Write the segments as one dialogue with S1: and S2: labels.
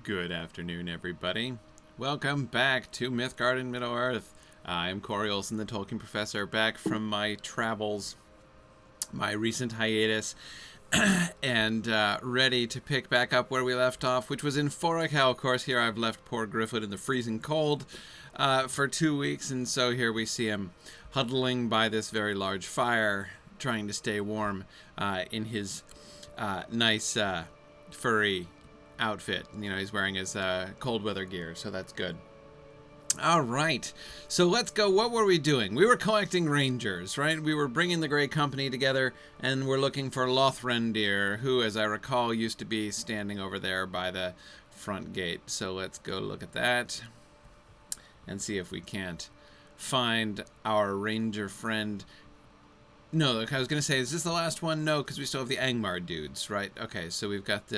S1: Good afternoon, everybody. Welcome back to Mythgard in Middle-earth. I'm Corey Olsen, the Tolkien Professor, back from my travels, my recent hiatus, and ready to pick back up where we left off, which was in Forochel. Of course, here I've left poor Gryfflet in the freezing cold for 2 weeks, and so here we see him huddling by this very large fire, trying to stay warm in his nice furry outfit. You know, he's wearing his cold weather gear, so that's good. All right, so let's go. What were we doing? We were collecting rangers, right? We were bringing the Grey Company together, and we're looking for Lothrandir, who, as I recall, used to be standing over there by the front gate. So let's go look at that and see if we can't find our ranger friend. No, look, I was going to say, is this the last one? No, because we still have the Angmar dudes, right? Okay, so we've got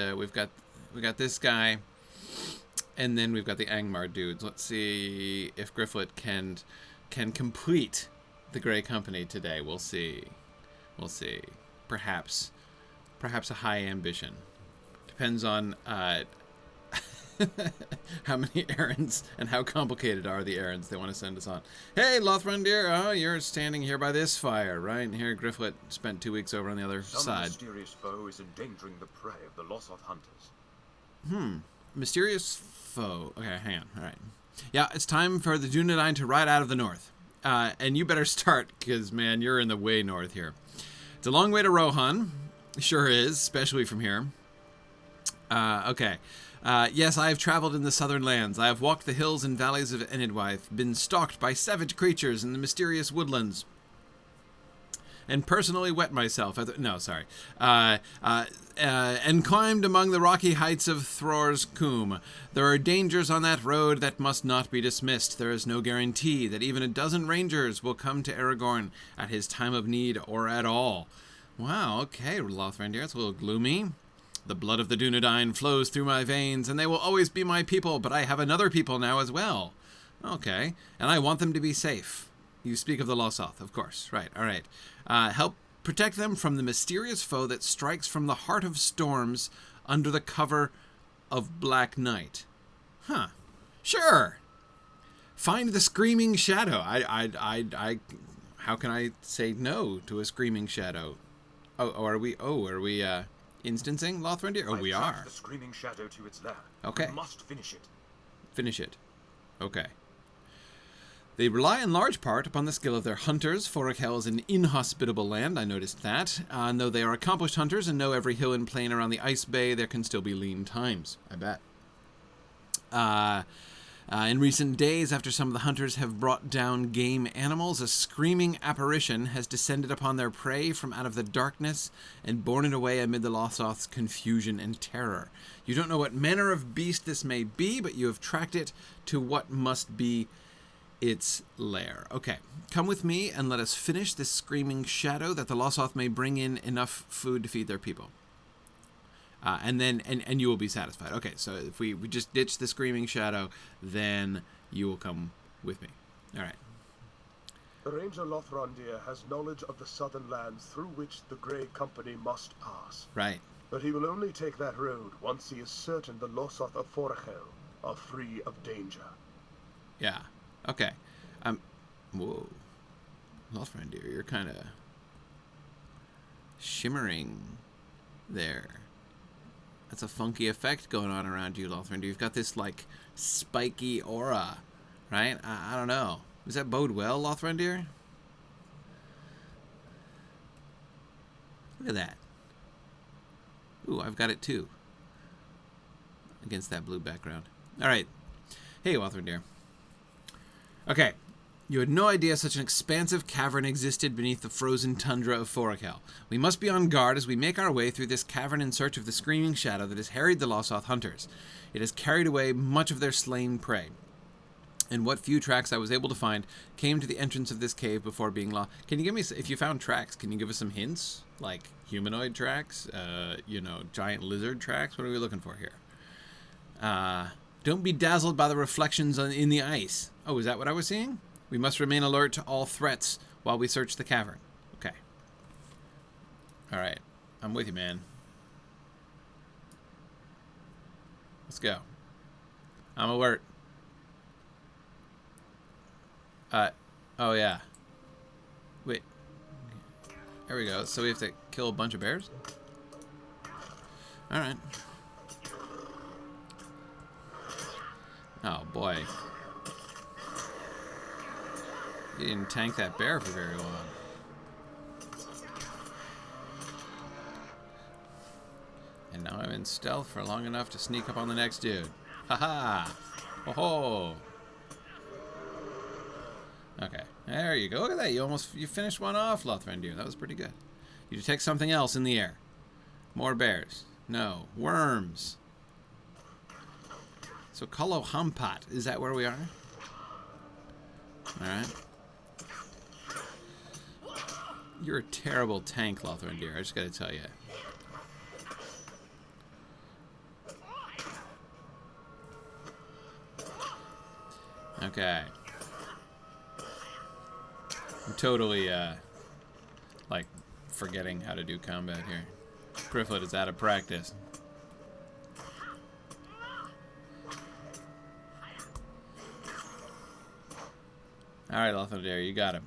S1: this guy, and then we've got the Angmar dudes. Let's see if Gryfflet can complete the Grey Company today. We'll see. We'll see. Perhaps a high ambition. Depends on how many errands and how complicated are the errands they want to send us on. Hey, Lothrandir, oh, you're standing here by this fire, right? And here Gryfflet spent 2 weeks over on the other side.
S2: Some mysterious foe is endangering the prey of the Lothrandir hunters.
S1: Mysterious foe. Okay, hang on. All right. Yeah, it's time for the Dunedain to ride out of the north. And you better start, because, man, you're in the way north here. It's a long way to Rohan. Sure is, especially from here. Okay. Yes, I have traveled in the southern lands. I have walked the hills and valleys of Enidwaith, been stalked by savage creatures in the mysterious woodlands, and personally wet myself at and climbed among the rocky heights of Thror's Coombe. There are dangers on that road that must not be dismissed. There is no guarantee that even a dozen rangers will come to Aragorn at his time of need or at all. Wow, okay, Lothrandir, it's a little gloomy. The blood of the Dunedain flows through my veins, and they will always be my people, but I have another people now as well. Okay, and I want them to be safe. You speak of the Lothrandir, of course. Right, all right. Help protect them from the mysterious foe that strikes from the heart of storms under the cover of black night. Huh. Sure. Find the screaming shadow. How can I say no to a screaming shadow? Are we instancing Lothrandir? Oh, we are.
S2: The screaming shadow to its lair.
S1: Okay.
S2: We must finish it.
S1: Finish it. Okay. They rely in large part upon the skill of their hunters. Forochel is an inhospitable land, I noticed that. And though they are accomplished hunters and know every hill and plain around the ice bay, there can still be lean times, I bet. In recent days, after some of the hunters have brought down game animals, a screaming apparition has descended upon their prey from out of the darkness and borne it away amid the Lothrandir's confusion and terror. You don't know what manner of beast this may be, but you have tracked it to what must be its lair. Okay, come with me and let us finish this screaming shadow that the Lothrandir may bring in enough food to feed their people. And you will be satisfied. Okay, so if we just ditch the screaming shadow, then you will come with me. All right.
S3: The Ranger Lothrandir has knowledge of the southern lands through which the Grey Company must pass.
S1: Right.
S3: But he will only take that road once he is certain the Lothrandir of Forochel are free of danger.
S1: Yeah. Okay. Whoa. Lothrandir, you're kind of shimmering there. That's a funky effect going on around you, Lothrandir. You've got this, like, spiky aura, right? I don't know. Does that bode well, Lothrandir? Look at that. Ooh, I've got it too. Against that blue background. All right. Hey, Lothrandir. Okay. You had no idea such an expansive cavern existed beneath the frozen tundra of Forochel. We must be on guard as we make our way through this cavern in search of the screaming shadow that has harried the Lothrandir hunters. It has carried away much of their slain prey. And what few tracks I was able to find came to the entrance of this cave before being lost. Can you give me, if you found tracks, can you give us some hints? Like humanoid tracks? Giant lizard tracks? What are we looking for here? Don't be dazzled by the reflections in the ice. Oh, is that what I was seeing? We must remain alert to all threats while we search the cavern. Okay. All right. I'm with you, man. Let's go. I'm alert. Oh yeah. Wait. There we go. So we have to kill a bunch of bears? Alright. Oh boy. You didn't tank that bear for very long. And now I'm in stealth for long enough to sneak up on the next dude. Haha! Ho ho! Okay, there you go. Look at that. You finished one off, Lothrandir. That was pretty good. You detect something else in the air. More bears. No. Worms. So Kolo Hampat. Is that where we are? Alright. You're a terrible tank, Lothrandir. I just gotta tell you. Okay. I'm totally, like, forgetting how to do combat here. Gryfflet is out of practice. Alright, Lothrandir, you got him.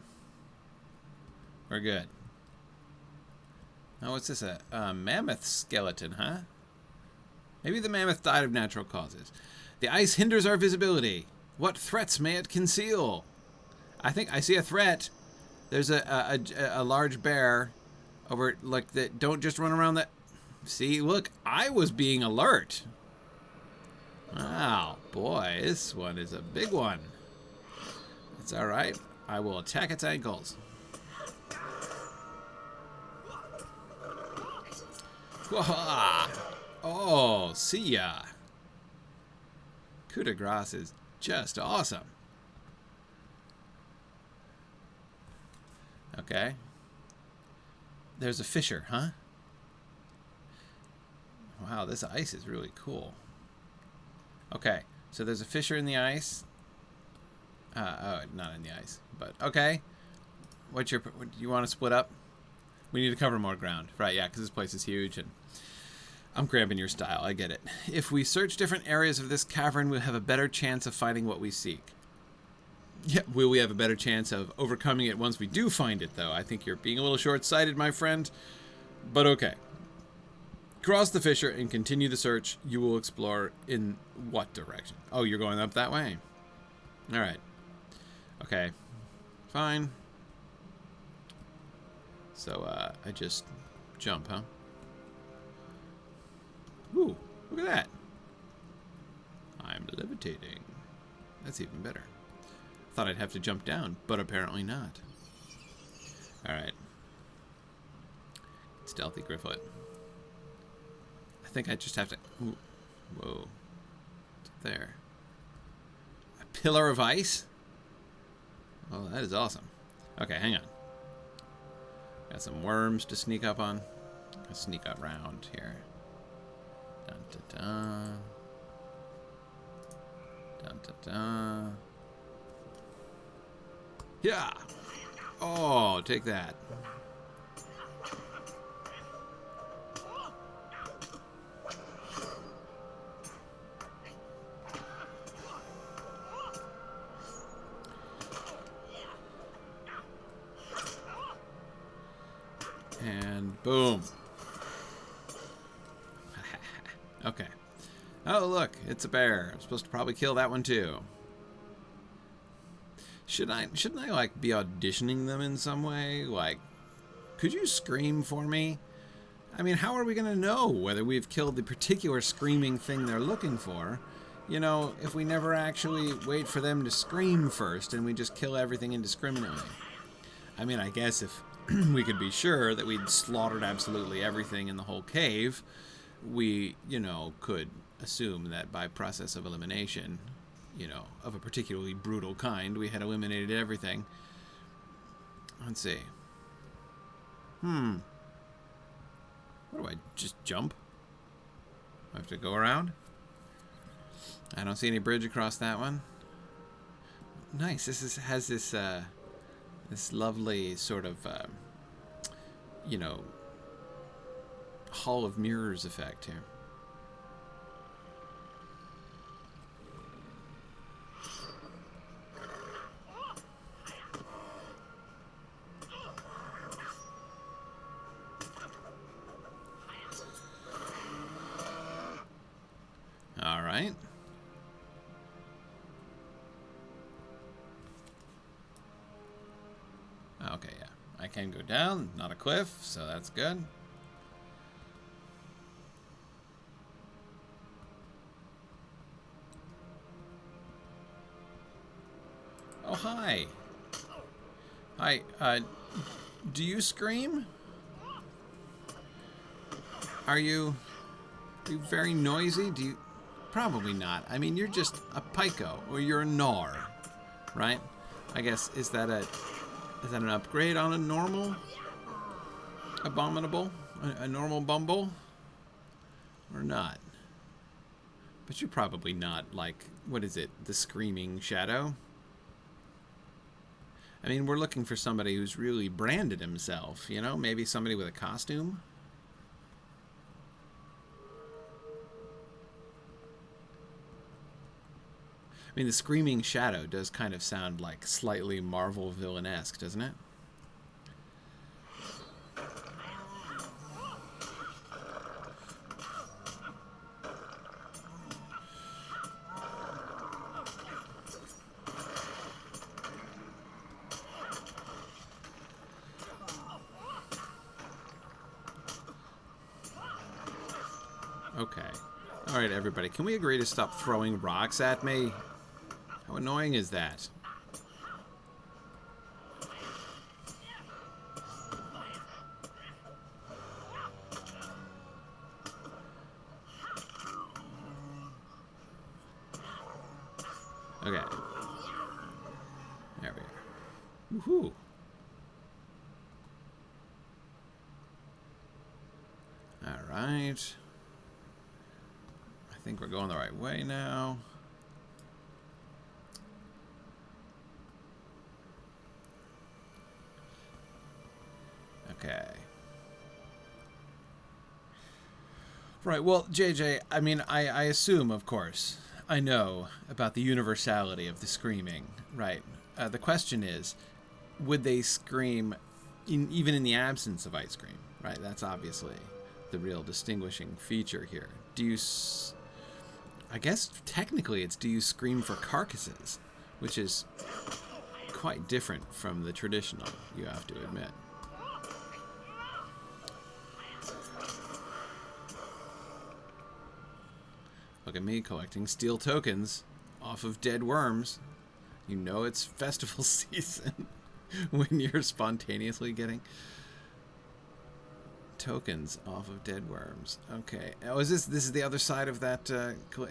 S1: We're good. Oh, what's this? A mammoth skeleton, huh? Maybe the mammoth died of natural causes. The ice hinders our visibility. What threats may it conceal? I think I see a threat. There's a large bear over, like, that. Don't just run around that. See, look, I was being alert. Wow, boy, this one is a big one. It's all right. I will attack its ankles. Whoa. Oh, see ya. Coup de grace is just awesome. Okay. There's a fissure, huh? Wow, this ice is really cool. Okay, so there's a fissure in the ice. Oh, not in the ice, but okay. You want to split up? We need to cover more ground. Right, yeah, because this place is huge, and I'm cramping your style. I get it. If we search different areas of this cavern, we'll have a better chance of finding what we seek. Yeah, will we have a better chance of overcoming it once we do find it, though? I think you're being a little short-sighted, my friend. But okay. Cross the fissure and continue the search. You will explore in what direction? Oh, you're going up that way. All right. Okay. Fine. So, I just jump, huh? Ooh, look at that. I'm levitating. That's even better. Thought I'd have to jump down, but apparently not. Alright. Stealthy Gryfflet. I think I just have to... Ooh. Whoa. What's up there? A pillar of ice? Oh, that is awesome. Okay, hang on. Got some worms to sneak up on. I'll sneak around here. Dun dun dun. Dun dun dun. Yeah. Oh, take that. And boom. Okay. Oh, look, it's a bear. I'm supposed to probably kill that one too. Shouldn't I like be auditioning them in some way? Like, could you scream for me? I mean, how are we going to know whether we've killed the particular screaming thing they're looking for? You know, if we never actually wait for them to scream first and we just kill everything indiscriminately. I mean, I guess if we could be sure that we'd slaughtered absolutely everything in the whole cave, we, you know, could assume that by process of elimination, you know, of a particularly brutal kind, we had eliminated everything. Let's see. What do I just jump? I have to go around? I don't see any bridge across that one. Nice. Has this this lovely sort of you know, Hall of Mirrors effect here. right? Okay, yeah. I can go down, not a cliff, so that's good. Oh, hi. Hi, do you scream? Are you very noisy? Do you... Probably not. I mean, you're just a Pyko, or you're a Gnar, right? I guess, is that an upgrade on a normal abominable? A normal bumble? Or not? But you're probably not, like, what is it? The Screaming Shadow? I mean, we're looking for somebody who's really branded himself, you know? Maybe somebody with a costume? I mean, the Screaming Shadow does kind of sound like slightly Marvel villain-esque, doesn't it? Okay. Alright, everybody. Can we agree to stop throwing rocks at me? How annoying is that? Okay. There we are. Woohoo! Alright. I think we're going the right way now. Okay. Right, well, JJ, I mean, I assume, of course, I know about the universality of the screaming, right? The question is, would they scream even in the absence of ice cream, right? That's obviously the real distinguishing feature here. Do you... I guess technically it's do you scream for carcasses, which is quite different from the traditional, you have to admit. Look at me collecting steel tokens off of dead worms. You know it's festival season when you're spontaneously getting tokens off of dead worms. Okay. Oh, is this is the other side of that?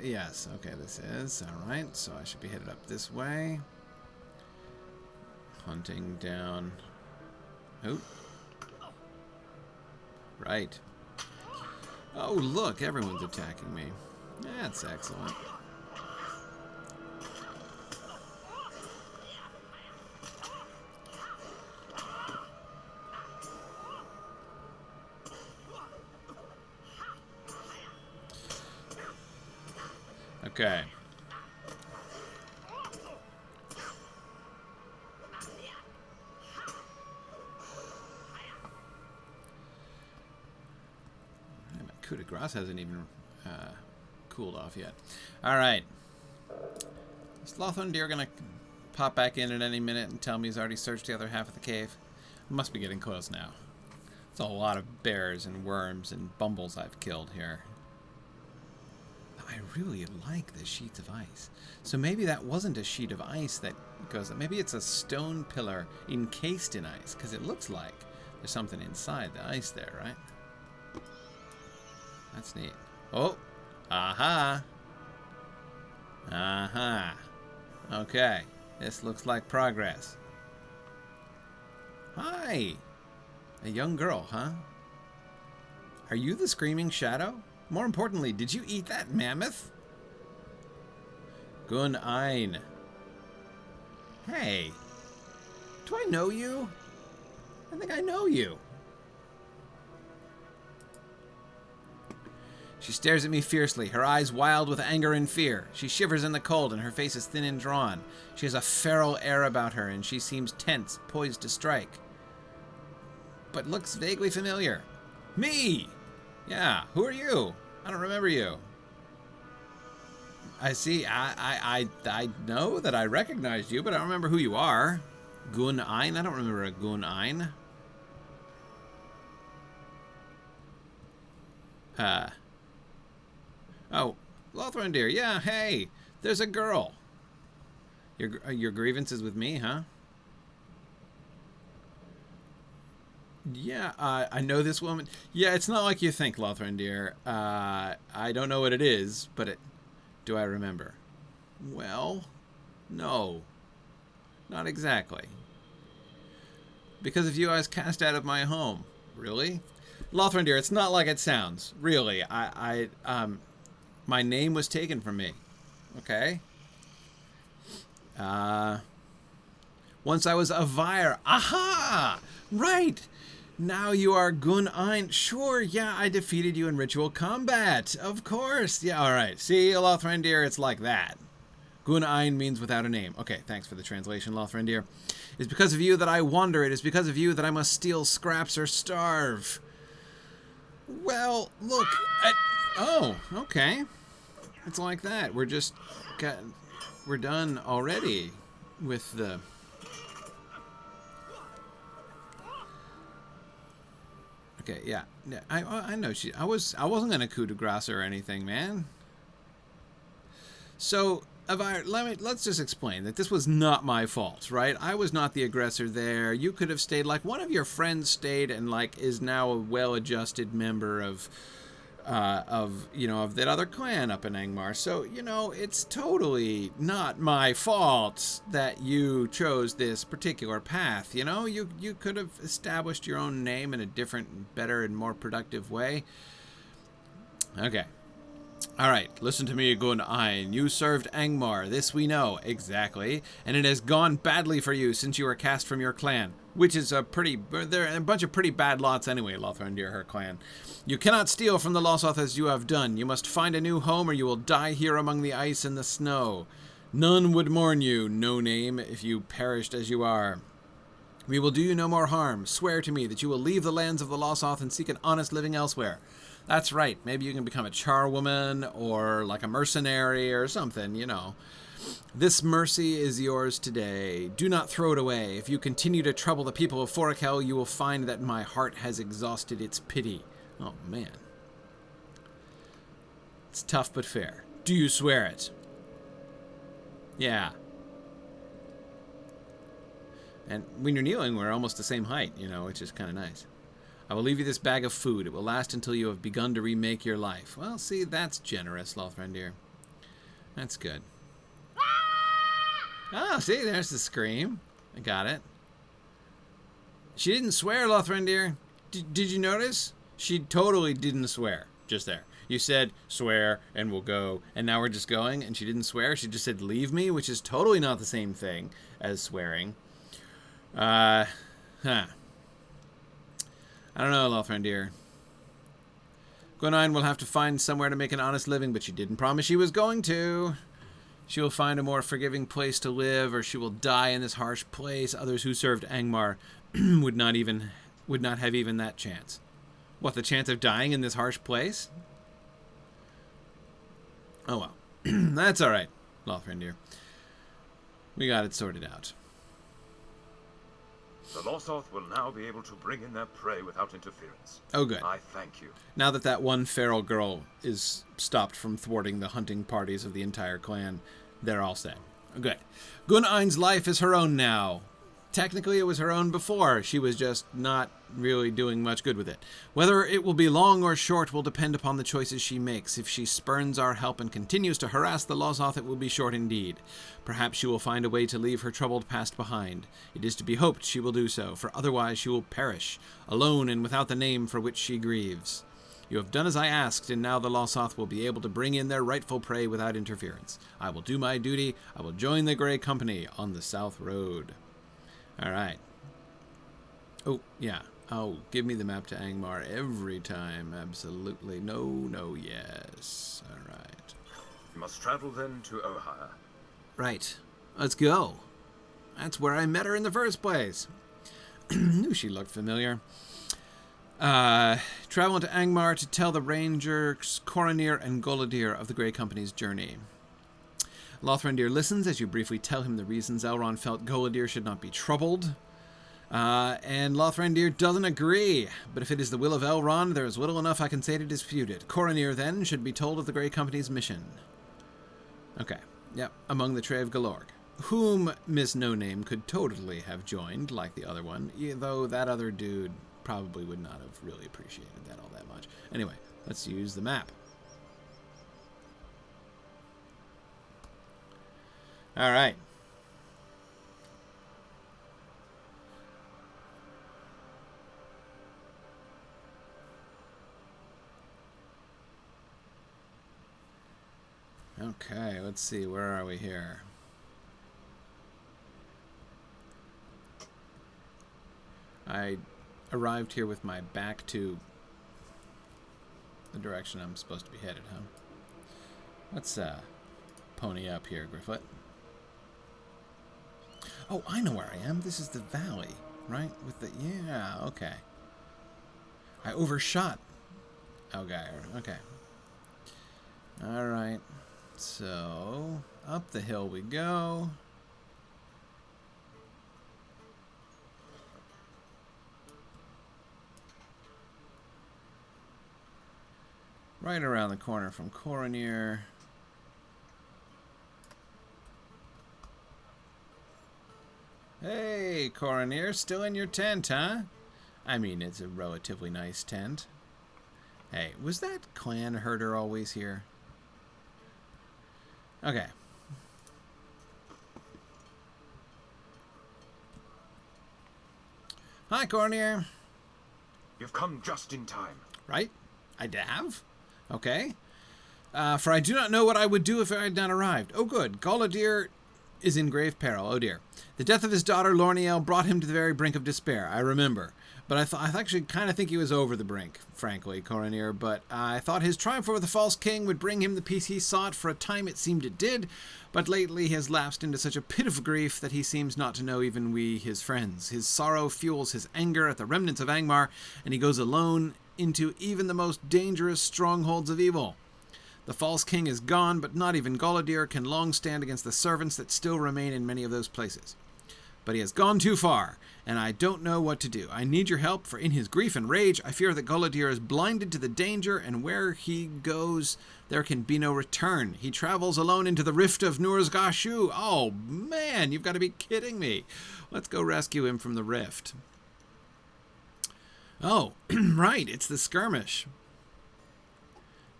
S1: Yes. Okay, this is. All right. So I should be headed up this way. Hunting down. Oh. Right. Oh, look. Everyone's attacking me. That's excellent. Okay. My coup de grace hasn't even cooled off yet. All right. Is Lothrandir gonna pop back in at any minute and tell me he's already searched the other half of the cave? Must be getting close now. It's a lot of bears and worms and bumbles I've killed here. I really like the sheets of ice. So maybe that wasn't a sheet of ice that goes... Maybe it's a stone pillar encased in ice, because it looks like there's something inside the ice there, right? That's neat. Oh! Aha! Aha! Okay. This looks like progress. Hi! A young girl, huh? Are you the Screaming Shadow? More importantly, did you eat that mammoth? Gun ein. Hey. Do I know you? I think I know you. She stares at me fiercely, her eyes wild with anger and fear. She shivers in the cold, and her face is thin and drawn. She has a feral air about her, and she seems tense, poised to strike. But looks vaguely familiar. Me! Yeah, who are you? I don't remember you. I see. I know that I recognized you, but I don't remember who you are. Gun Ein? I don't remember a Gun Ein. Oh, Lothrandir. Yeah, hey. There's a girl. Your grievance is with me, huh? Yeah, I know this woman. Yeah, it's not like you think, Lothrandir. I don't know what it is, but do I remember? Well, no. Not exactly. Because of you, I was cast out of my home. Really? Lothrandir, it's not like it sounds. Really. My name was taken from me. Okay? Once I was a Vyre. Aha! Right! Now you are Gun Ein. Sure, yeah, I defeated you in ritual combat. Of course. Yeah, alright. See, Lothrandir, it's like that. Gun Ein means without a name. Okay, thanks for the translation, Lothrandir. It is because of you that I wander. It is because of you that I must steal scraps or starve. Well, look. Oh, okay. It's like that. We're done already with the... Okay, yeah. I know I wasn't gonna coup de grace or anything, man. So, let's just explain that this was not my fault, right? I was not the aggressor there. You could have stayed, like one of your friends stayed and like is now a well-adjusted member of that other clan up in Angmar. So, it's totally not my fault that you chose this particular path. You could have established your own name in a different, better, and more productive way. Okay. Alright, listen to me, Gun Ein. You served Angmar, this we know, exactly, and it has gone badly for you since you were cast from your clan, which is they're a bunch of pretty bad lots anyway, Lothrandir, her clan. You cannot steal from the Losoth as you have done. You must find a new home or you will die here among the ice and the snow. None would mourn you, no name, if you perished as you are. We will do you no more harm. Swear to me that you will leave the lands of the Losoth and seek an honest living elsewhere. That's right. Maybe you can become a charwoman or like a mercenary or something, This mercy is yours today. Do not throw it away. If you continue to trouble the people of Forochel, you will find that my heart has exhausted its pity. Oh, man. It's tough but fair. Do you swear it? Yeah. And when you're kneeling, we're almost the same height, which is kind of nice. I will leave you this bag of food. It will last until you have begun to remake your life. Well, see, that's generous, Lothrandir. That's good. Oh, see, there's the scream. I got it. She didn't swear, Lothrandir. Did you notice? She totally didn't swear. Just there. You said, swear, and we'll go. And now we're just going, and she didn't swear. She just said, leave me, which is totally not the same thing as swearing. I don't know, Lothrandir. Gun Ein will have to find somewhere to make an honest living, but she didn't promise she was going to. She will find a more forgiving place to live, or she will die in this harsh place. Others who served Angmar would not have even that chance. What, the chance of dying in this harsh place? Oh well. That's alright, Lothrandir. We got it sorted out.
S2: The Losoth will now be able to bring in their prey without interference.
S1: Oh, good.
S2: I thank you.
S1: Now that one feral girl is stopped from thwarting the hunting parties of the entire clan, they're all set. Good. Gun Ein's life is her own now. Technically, it was her own before. She was just not really doing much good with it. Whether it will be long or short will depend upon the choices she makes. If she spurns our help and continues to harass the Losoth, it will be short indeed. Perhaps she will find a way to leave her troubled past behind. It is to be hoped she will do so, for otherwise she will perish, alone and without the name for which she grieves. You have done as I asked, and now the Losoth will be able to bring in their rightful prey without interference. I will do my duty. I will join the Grey Company on the South Road. All right. Oh, yeah. Oh, give me the map to Angmar every time. Absolutely. No, yes. All right.
S2: You must travel then to Ohio.
S1: Right. Let's go. That's where I met her in the first place. Knew she looked familiar. Travel into Angmar to tell the rangers Coronir and Gaerdor of the Grey Company's journey. Lothrandir listens as you briefly tell him the reasons Elrond felt Gaerdir should not be troubled. And Lothrandir doesn't agree, but if it is the will of Elrond, there is little enough I can say to dispute it. Coronir, then, should be told of the Grey Company's mission. Okay, yep, among the Tray of Galorg, whom Miss No Name could totally have joined, like the other one, though that other dude probably would not have really appreciated that all that much. Anyway, let's use the map. All right. Okay, let's see. Where are we here? I arrived here with my back to the direction I'm supposed to be headed, huh? Let's pony up here, Gryfflet. Oh, I know where I am. This is the valley, right? With the... Yeah, okay. I overshot Gaerdor. Okay. All right. So, up the hill we go. Right around the corner from Coronir. Hey, Coronir, still in your tent, huh? I mean, it's a relatively nice tent. Hey, was that clan herder always here? Okay. Hi, Coronir.
S2: You've come just in time.
S1: Right? I have? Okay. For I do not know what I would do if I had not arrived. Oh, good. Gaerdir is in grave peril. Oh, dear. The death of his daughter, Lorniel, brought him to the very brink of despair. I remember. But I actually kind of think he was over the brink, frankly, Coronir. But I thought his triumph over the false king would bring him the peace he sought. For a time it seemed it did. But lately he has lapsed into such a pit of grief that he seems not to know even we, his friends. His sorrow fuels his anger at the remnants of Angmar, and he goes alone into even the most dangerous strongholds of evil. The false king is gone, but not even Gaerdir can long stand against the servants that still remain in many of those places. But he has gone too far, and I don't know what to do. I need your help, for in his grief and rage, I fear that Gaerdir is blinded to the danger, and where he goes, there can be no return. He travels alone into the rift of Nurzgashu. Oh, man, you've got to be kidding me. Let's go rescue him from the rift. Oh, right, it's the skirmish.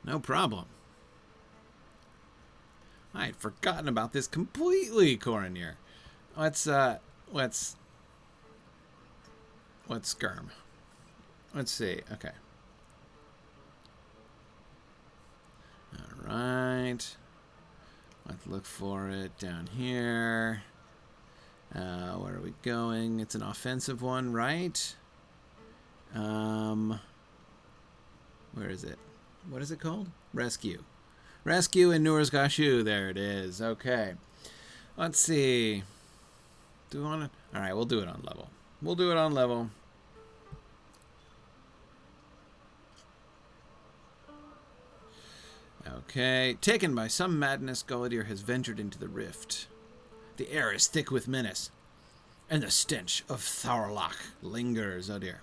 S1: No problem. I had forgotten about this completely, Coronir. Let's skirm. Let's see. Okay. All right. Let's look for it down here. Where are we going? It's an offensive one, right? Where is it? What is it called? Rescue. Rescue in Nurzgashu. There it is. Okay. Let's see. Do we want to... All right, we'll do it on level. We'll do it on level. Okay. Taken by some madness, Gaerdir has ventured into the rift. The air is thick with menace, and the stench of Tharlach lingers. Oh dear.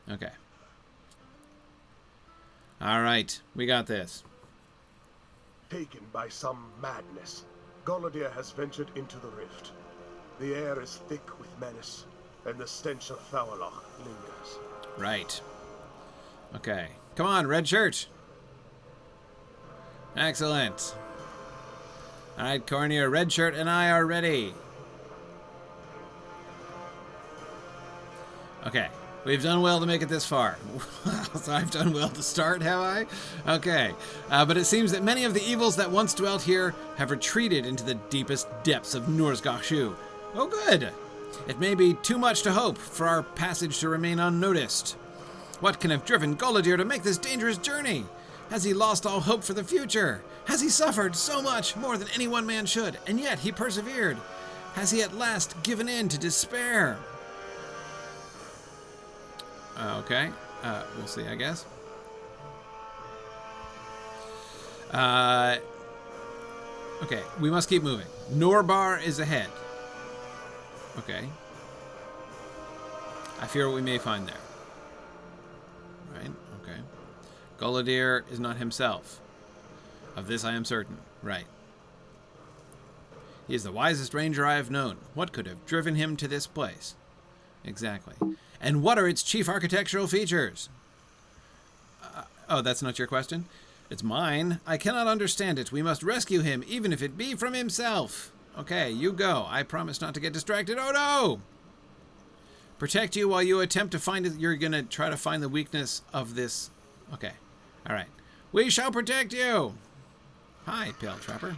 S1: Okay. All right, we got this.
S3: Taken by some madness, Gaerdir has ventured into the rift. The air is thick with menace, and the stench of Tharlach lingers.
S1: Right. Okay. Come on, red shirt. Excellent. All right, Coronir, red shirt, and I are ready. Okay. We've done well to make it this far. So I've done well to start, have I? Okay. But it seems that many of the evils that once dwelt here have retreated into the deepest depths of Nurzgashu. Oh, good. It may be too much to hope for our passage to remain unnoticed. What can have driven Gaerdir to make this dangerous journey? Has he lost all hope for the future? Has he suffered so much, more than any one man should, and yet he persevered? Has he at last given in to despair? Okay. We'll see, I guess. Okay, we must keep moving. Norbar is ahead. Okay. I fear what we may find there. Right, okay. Gaerdor is not himself. Of this I am certain. Right. He is the wisest ranger I have known. What could have driven him to this place? Exactly. And what are its chief architectural features? Oh, that's not your question? It's mine. I cannot understand it. We must rescue him, even if it be from himself. Okay, you go. I promise not to get distracted. Oh, no! Protect you while you attempt to find it. You're going to try to find the weakness of this. Okay. All right. We shall protect you. Hi, Pale Trapper.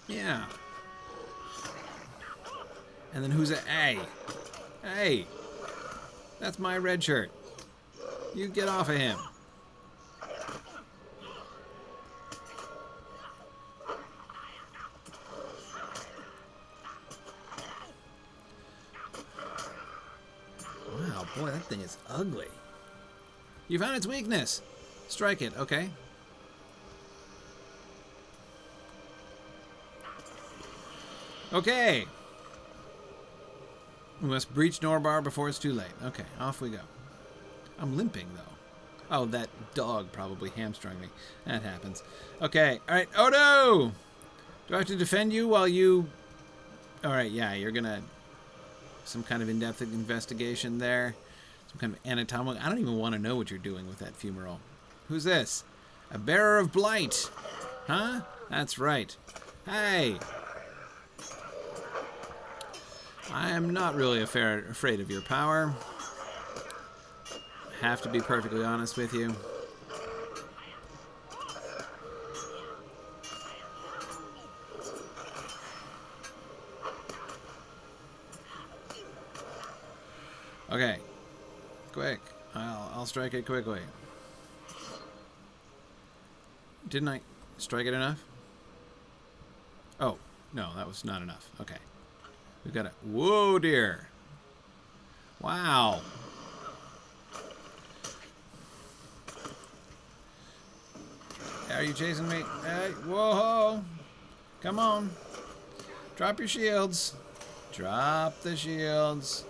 S1: Yeah. And then who's a... Hey. Hey. That's my red shirt. You get off of him. Wow, boy, that thing is ugly. You found its weakness. Strike it, okay. Okay. We must breach Norbar before it's too late. Okay, off we go. I'm limping, though. Oh, that dog probably hamstrung me. That happens. Okay, alright. Odo! Do I have to defend you while you... Alright, yeah, you're gonna... Some kind of in-depth investigation there. Some kind of anatomical... I don't even want to know what you're doing with that fumarole. Who's this? A bearer of blight. Huh? That's right. Hey! I am not really afraid of your power. I have to be perfectly honest with you. Okay. Quick. I'll strike it quickly. Didn't I strike it enough? Oh, no, that was not enough. Okay. We've got it. Whoa, dear. Wow. Are you chasing me? Hey, whoa. Come on. Drop your shields. Drop the shields.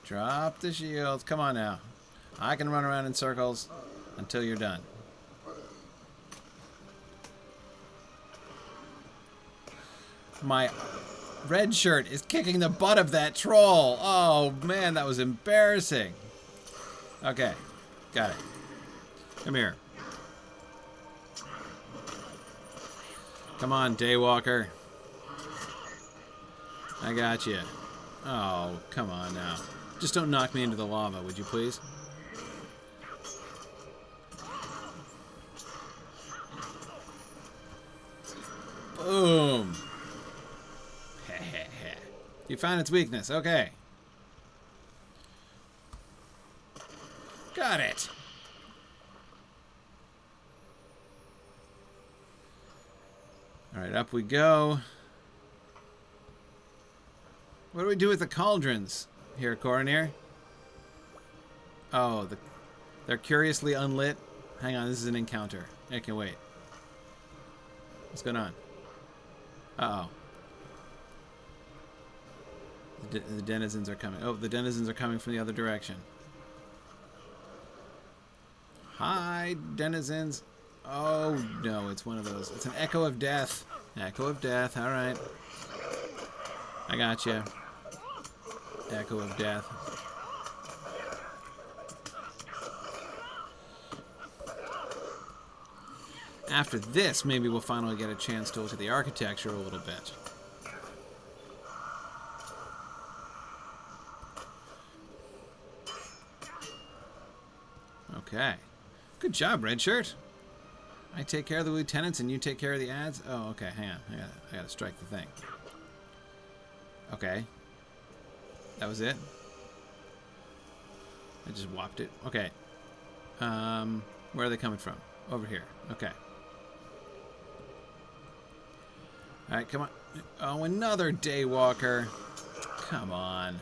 S1: Drop the shields. Come on now. I can run around in circles until you're done. My red shirt is kicking the butt of that troll. Oh, man, that was embarrassing. Okay. Got it. Come here. Come on, Daywalker. I got you. Oh, come on now. Just don't knock me into the lava, would you please? Boom. You found its weakness. Okay. Got it. All right, up we go. What do we do with the cauldrons here, Coronir? Oh, they're curiously unlit. Hang on, this is an encounter. I can wait. What's going on? Uh-oh. The denizens are coming. Oh, the denizens are coming from the other direction. Hi, denizens. Oh, no, it's one of those. It's an echo of death. Echo of death, all right. I got you. Echo of death. After this, maybe we'll finally get a chance to look at the architecture a little bit. Okay. Good job, Red Shirt. I take care of the lieutenants and you take care of the ads? Oh, okay. Hang on. I gotta strike the thing. Okay. That was it? I just whopped it. Okay. Where are they coming from? Over here. Okay. Alright, come on. Oh, another Daywalker. Come on.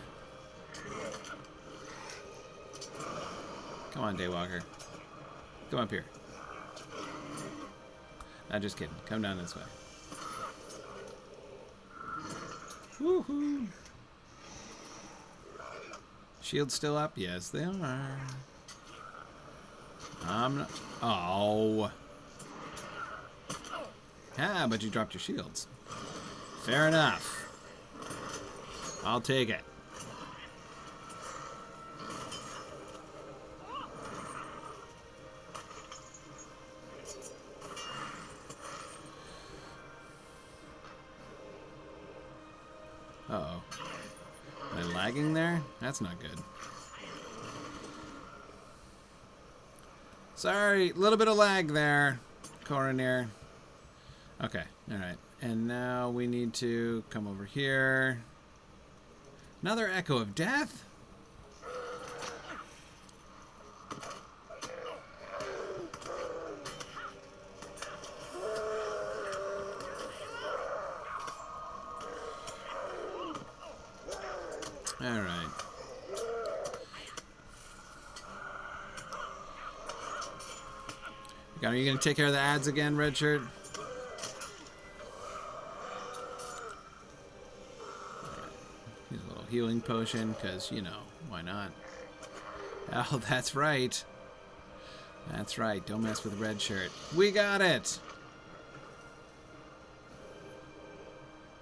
S1: Come on, Daywalker. Come up here. I'm just kidding. Come down this way. Woohoo! Shields still up? Yes, they are. I'm not... Oh. Ah, but you dropped your shields. Fair enough. I'll take it. Uh-oh. Am I lagging there? That's not good. Sorry, a little bit of lag there, Coronir. Okay, alright. And now we need to come over here. Another Echo of Death? Alright. Are you going to take care of the ads again, Red Shirt? Use a little healing potion, because, you know, why not? Oh, that's right. That's right. Don't mess with Red Shirt. We got it!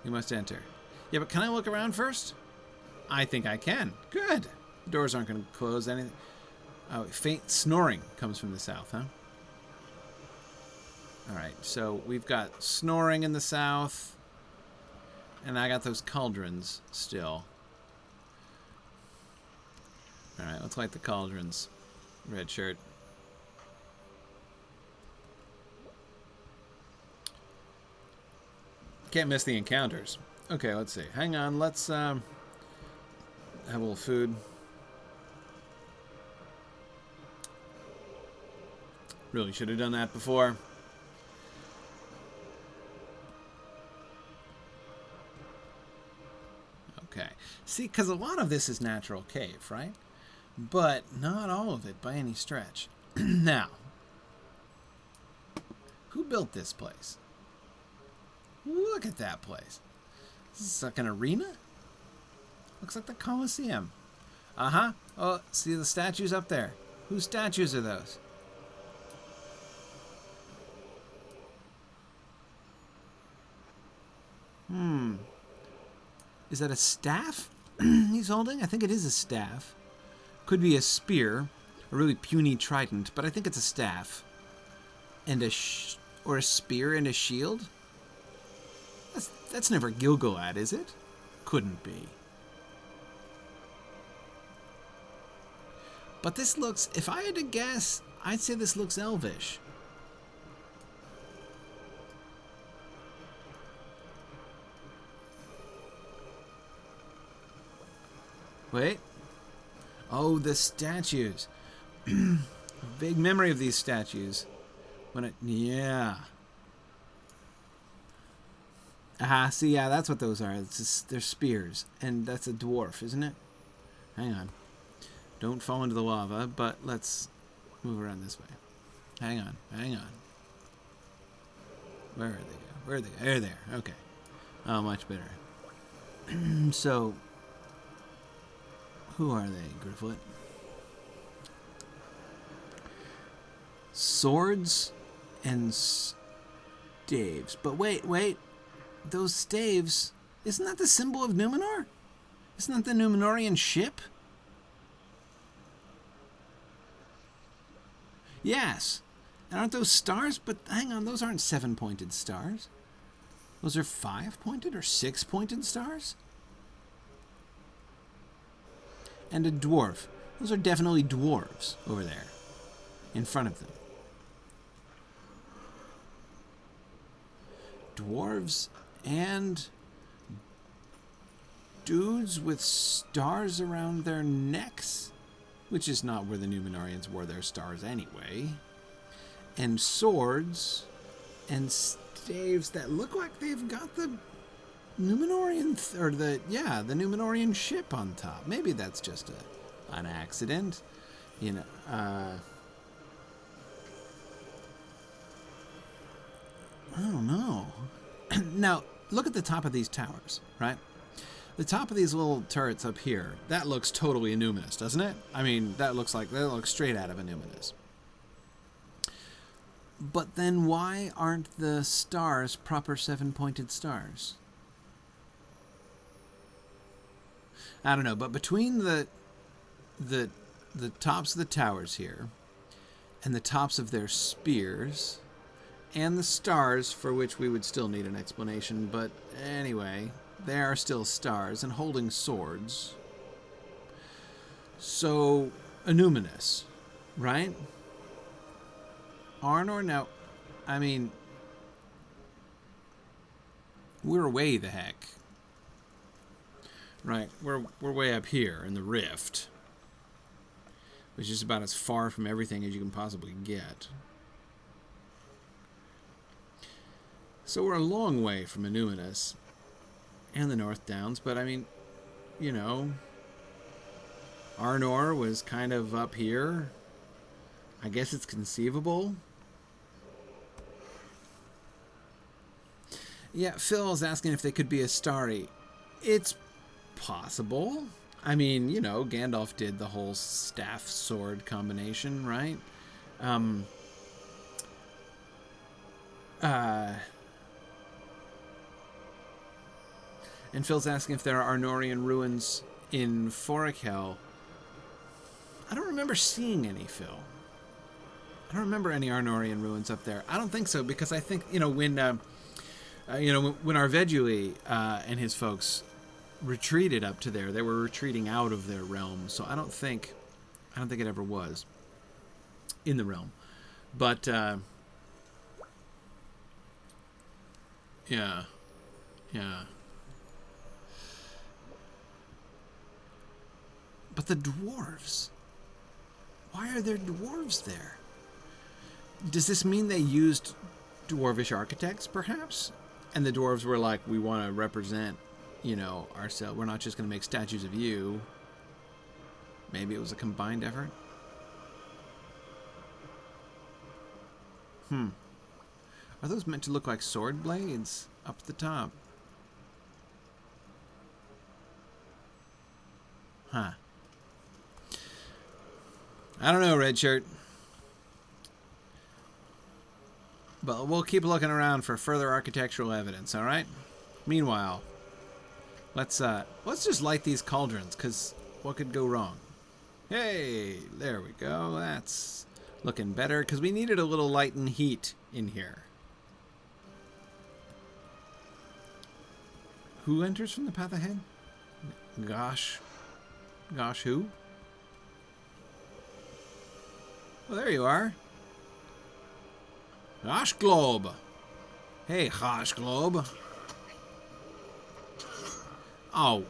S1: You must enter. Yeah, but can I look around first? I think I can. Good. The doors aren't going to close anything. Oh, faint snoring comes from the south, huh? Alright, so we've got snoring in the south. And I got those cauldrons still. Alright, let's light the cauldrons. Red Shirt. Can't miss the encounters. Okay, let's see. Hang on, let's have a little food. Really should have done that before. Okay. See, because a lot of this is natural cave, right? But not all of it by any stretch. Now, who built this place? Look at that place. Is this like an arena? Looks like the Colosseum. Uh-huh. Oh, see the statues up there? Whose statues are those? Is that a staff he's holding? I think it is a staff. Could be a spear, a really puny trident, but I think it's a staff. And or a spear and a shield? That's never Gilgalad, is it? Couldn't be. But this looks, if I had to guess, I'd say this looks elvish. Wait. Oh, the statues. Big memory of these statues. Yeah. See, yeah, that's what those are. They're spears. And that's a dwarf, isn't it? Hang on. Don't fall into the lava, but let's move around this way. Hang on. Where are they? They're there. Okay. Oh, much better. So, who are they, Gryfflet? Swords and staves. But wait. Those staves, isn't that the symbol of Numenor? Isn't that the Numenorian ship? Yes. And aren't those stars? But hang on, those aren't 7-pointed stars. Those are 5-pointed or 6-pointed stars? And a dwarf. Those are definitely dwarves over there, in front of them. Dwarves and dudes with stars around their necks, which is not where the Numenorians wore their stars anyway. And swords and staves that look like they've got the Numenorian, the Numenorian ship on top. Maybe that's just an accident, you know. Now, look at the top of these towers, right? The top of these little turrets up here, that looks totally Innuminous, doesn't it? I mean, that looks straight out of Innuminous. But then why aren't the stars proper 7-pointed stars? I don't know, but between the tops of the towers here and the tops of their spears and the stars, for which we would still need an explanation, but anyway, they are still stars and holding swords. So, Innuminous, right? Arnor, now, I mean, we're way the heck. Right, we're way up here in the rift, which is about as far from everything as you can possibly get. So we're a long way from Innuminous and the North Downs, but I mean, you know, Arnor was kind of up here. I guess it's conceivable. Yeah, Phil's asking if they could be Astari. It's possible. I mean, you know, Gandalf did the whole staff sword combination, right? And Phil's asking if there are Arnorian ruins in Forochel. I don't remember seeing any, Phil. I don't remember any Arnorian ruins up there. I don't think so, because I think, you know, when Arvedui and his folks retreated up to there, they were retreating out of their realm. So I don't think it ever was in the realm. But yeah. But the dwarves. Why are there dwarves there? Does this mean they used dwarvish architects, perhaps? And the dwarves were like, we want to represent, you know, ourselves. We're not just going to make statues of you. Maybe it was a combined effort? Are those meant to look like sword blades up at the top? Huh. I don't know, Red Shirt. But we'll keep looking around for further architectural evidence, all right? Meanwhile, let's just light these cauldrons, because what could go wrong? Hey, there we go. That's looking better, because we needed a little light and heat in here. Who enters from the path ahead? Gosh, who? Well, there you are. Gosh Globe. Hey, Gosh Globe. Oh.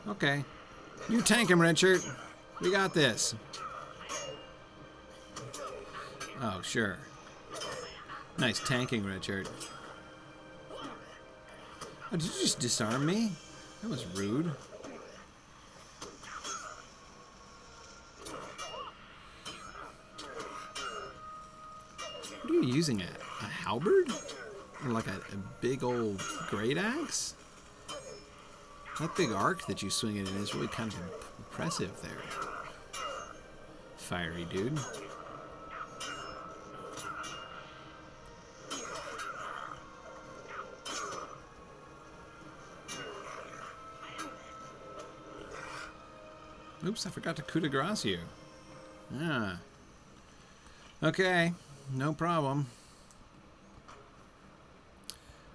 S1: Okay. You tank him, Richard. We got this. Oh, sure. Nice tanking, Richard. Oh, did you just disarm me? That was rude. What are you using? A halberd? Or like a big old great axe? That big arc that you swing it in is really kind of impressive there. Fiery dude. Oops, I forgot to coup de grace you. Ah. Okay, no problem.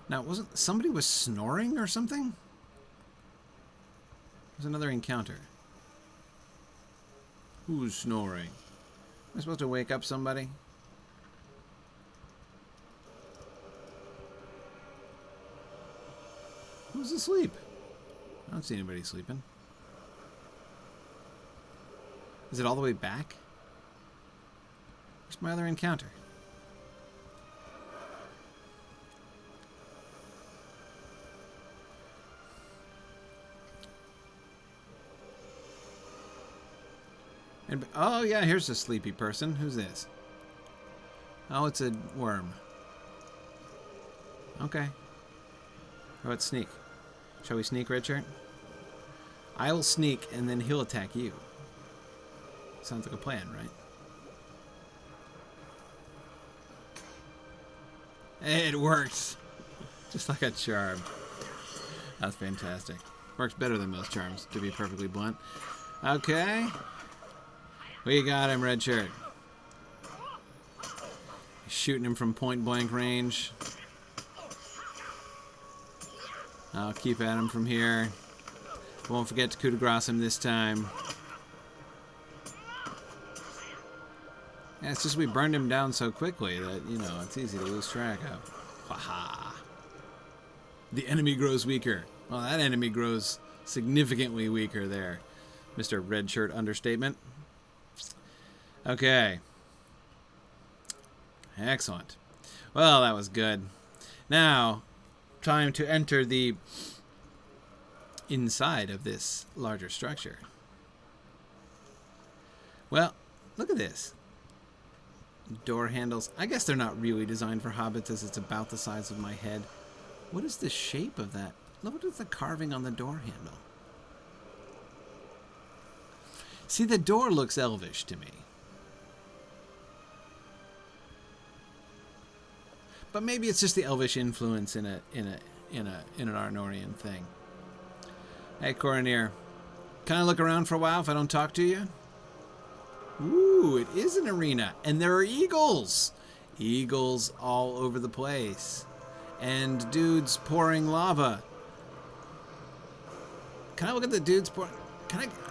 S1: Now, somebody was snoring or something? There's another encounter. Who's snoring? Am I supposed to wake up somebody? Who's asleep? I don't see anybody sleeping. Is it all the way back? Where's my other encounter? And, oh yeah, here's a sleepy person. Who's this? Oh, it's a worm. Okay. How about sneak? Shall we sneak, Redshirt? I'll sneak, and then he'll attack you. Sounds like a plan, right? It works! Just like a charm. That's fantastic. Works better than most charms, to be perfectly blunt. Okay. We got him, Redshirt. Shooting him from point-blank range. I'll keep at him from here. Won't forget to coup de grace him this time. Yeah, it's just we burned him down so quickly that, you know, it's easy to lose track of. Haha. The enemy grows weaker. Well, that enemy grows significantly weaker there. Mr. Redshirt understatement. Okay. Excellent. Well, that was good. Now, time to enter the inside of this larger structure. Well, look at this. Door handles. I guess they're not really designed for hobbits, as it's about the size of my head. What is the shape of that? Look at the carving on the door handle. See, the door looks elvish to me. But maybe it's just the elvish influence in an Arnorian thing. Hey, Coronir, can I look around for a while if I don't talk to you? Ooh, it is an arena, and there are eagles. Eagles all over the place. And dudes pouring lava. Can I look at the dudes pouring?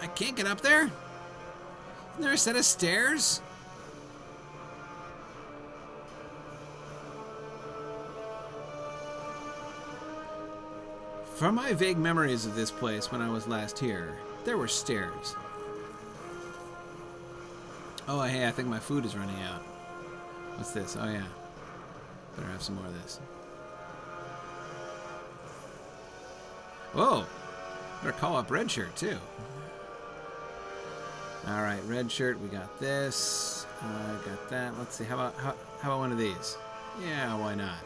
S1: I can't get up there? Isn't there a set of stairs? From my vague memories of this place when I was last here, there were stairs. Oh, hey, I think my food is running out. What's this? Oh, yeah. Better have some more of this. Whoa! Better call up Redshirt, too. Alright, Redshirt, we got this. Got that. Let's see, how about one of these? Yeah, why not?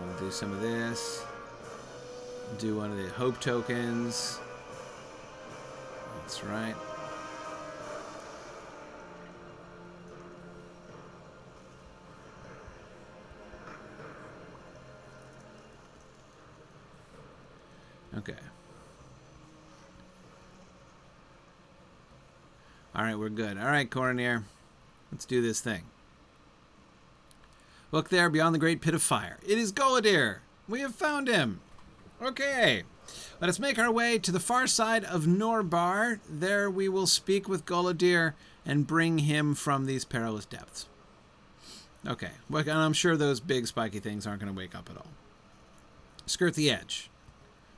S1: We'll do some of this. Do one of the hope tokens. That's right. Okay. Alright, we're good. Alright, Coronir. Let's do this thing. Look there beyond the great pit of fire. It is Gaerdor! We have found him! Okay. Let us make our way to the far side of Norbar. There we will speak with Gaerdor and bring him from these perilous depths. Okay. Well, and I'm sure those big spiky things aren't going to wake up at all. Skirt the edge.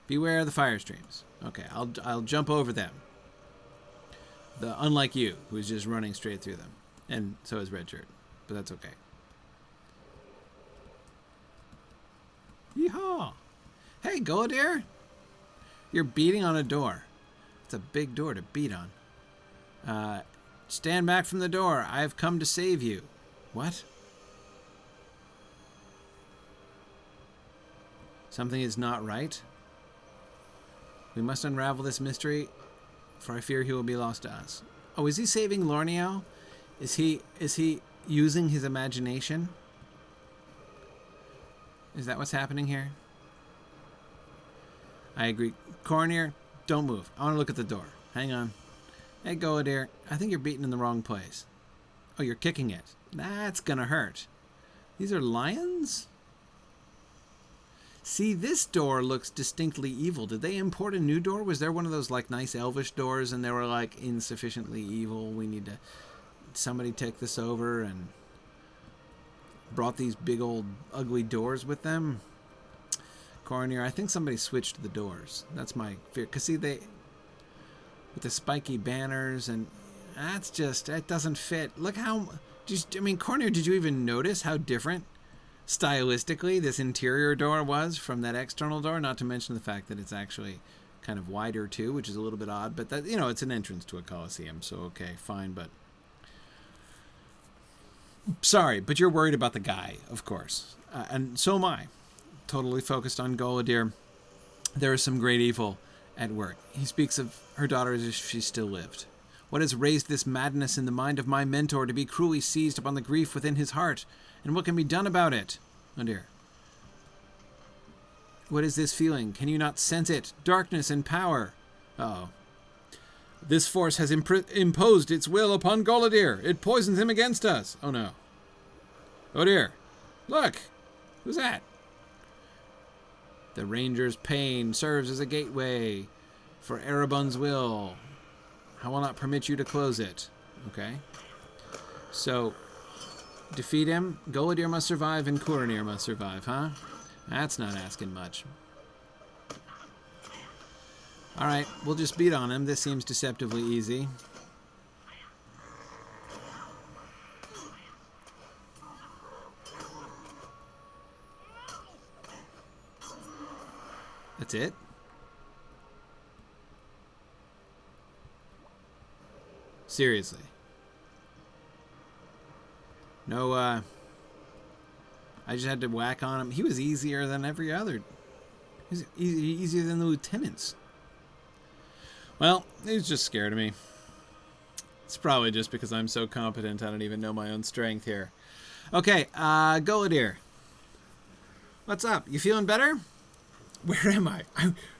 S1: Beware the fire streams. Okay, I'll jump over them. Unlike you, who's just running straight through them. And so is Redshirt. But that's okay. Yeehaw! Hey, Gaerdor! You're beating on a door. It's a big door to beat on. Stand back from the door. I have come to save you. What? Something is not right? We must unravel this mystery, for I fear he will be lost to us. Oh, is he saving Lorniel? Is he using his imagination? Is that what's happening here? I agree. Coronir, don't move. I want to look at the door. Hang on. Hey, Gaerdor, I think you're beaten in the wrong place. Oh, you're kicking it. That's gonna hurt. These are lions? See, this door looks distinctly evil. Did they import a new door? Was there one of those, like, nice elvish doors and they were, like, insufficiently evil? We need to... Somebody take this over and... brought these big old ugly doors with them? Coronir, I think somebody switched the doors. That's my fear. Because, see, they... with the spiky banners and... That's just... It doesn't fit. Look how... Coronir, did you even notice how different... stylistically this interior door was from that external door, not to mention the fact that it's actually kind of wider too, which is a little bit odd, but that, you know, it's an entrance to a coliseum, so okay, fine. But sorry, but you're worried about the guy, of course, and so am I. totally focused on Golodir. There is some great evil at work. He speaks of her daughter as if she still lived. What has raised this madness in the mind of my mentor to be cruelly seized upon the grief within his heart? And what can be done about it? Oh dear. What is this feeling? Can you not sense it? Darkness and power. Uh-oh. This force has imposed its will upon Golodir. It poisons him against us. Oh no. Oh dear. Look. Who's that? The ranger's pain serves as a gateway for Erebun's will. I will not permit you to close it. Okay. So, defeat him. Golodir must survive and Coronir must survive, huh? That's not asking much. Alright, we'll just beat on him. This seems deceptively easy. That's it? Seriously. No, I just had to whack on him. He was easier than every other. He was easier than the lieutenants. Well, he was just scared of me. It's probably just because I'm so competent I don't even know my own strength here. Okay, Golodir. What's up? You feeling better? Where am I?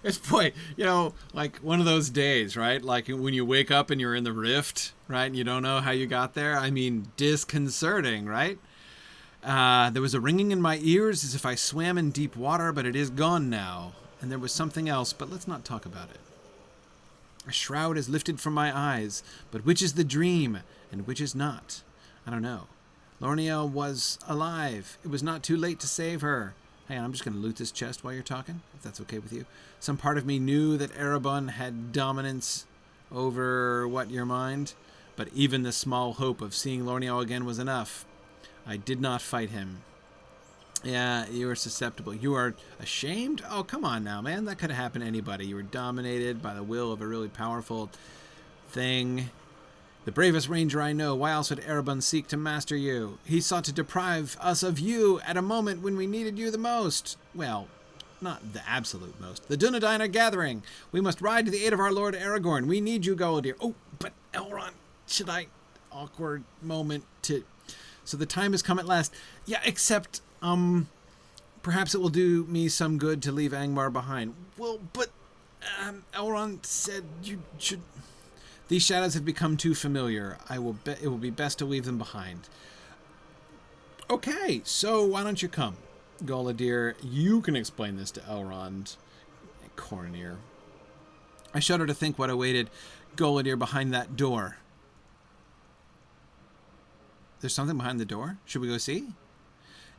S1: It's, boy, you know, like one of those days, right? Like when you wake up and you're in the rift, right? And you don't know how you got there. I mean, disconcerting, right? There was a ringing in my ears as if I swam in deep water, but it is gone now. And there was something else, but let's not talk about it. A shroud is lifted from my eyes, but which is the dream and which is not? I don't know. Lorniel was alive. It was not too late to save her. Hang on, I'm just going to loot this chest while you're talking, if that's okay with you. Some part of me knew that Erebun had dominance over your mind, but even the small hope of seeing Lorniel again was enough. I did not fight him. Yeah, you were susceptible. You are ashamed? Oh, come on now, man. That could have happened to anybody. You were dominated by the will of a really powerful thing. The bravest ranger I know. Why else would Erebun seek to master you? He sought to deprive us of you at a moment when we needed you the most. Well, not the absolute most. The Dunedain are gathering. We must ride to the aid of our Lord Aragorn. We need you, Golodir. Oh, but Elrond, should I? Awkward moment to... So the time has come at last. Yeah, except, perhaps it will do me some good to leave Angmar behind. Well, but, Elrond said you should... These shadows have become too familiar. It will be best to leave them behind. Okay, so why don't you come, Golodir? You can explain this to Elrond and Coronir. I shudder to think what awaited Golodir behind that door. There's something behind the door? Should we go see?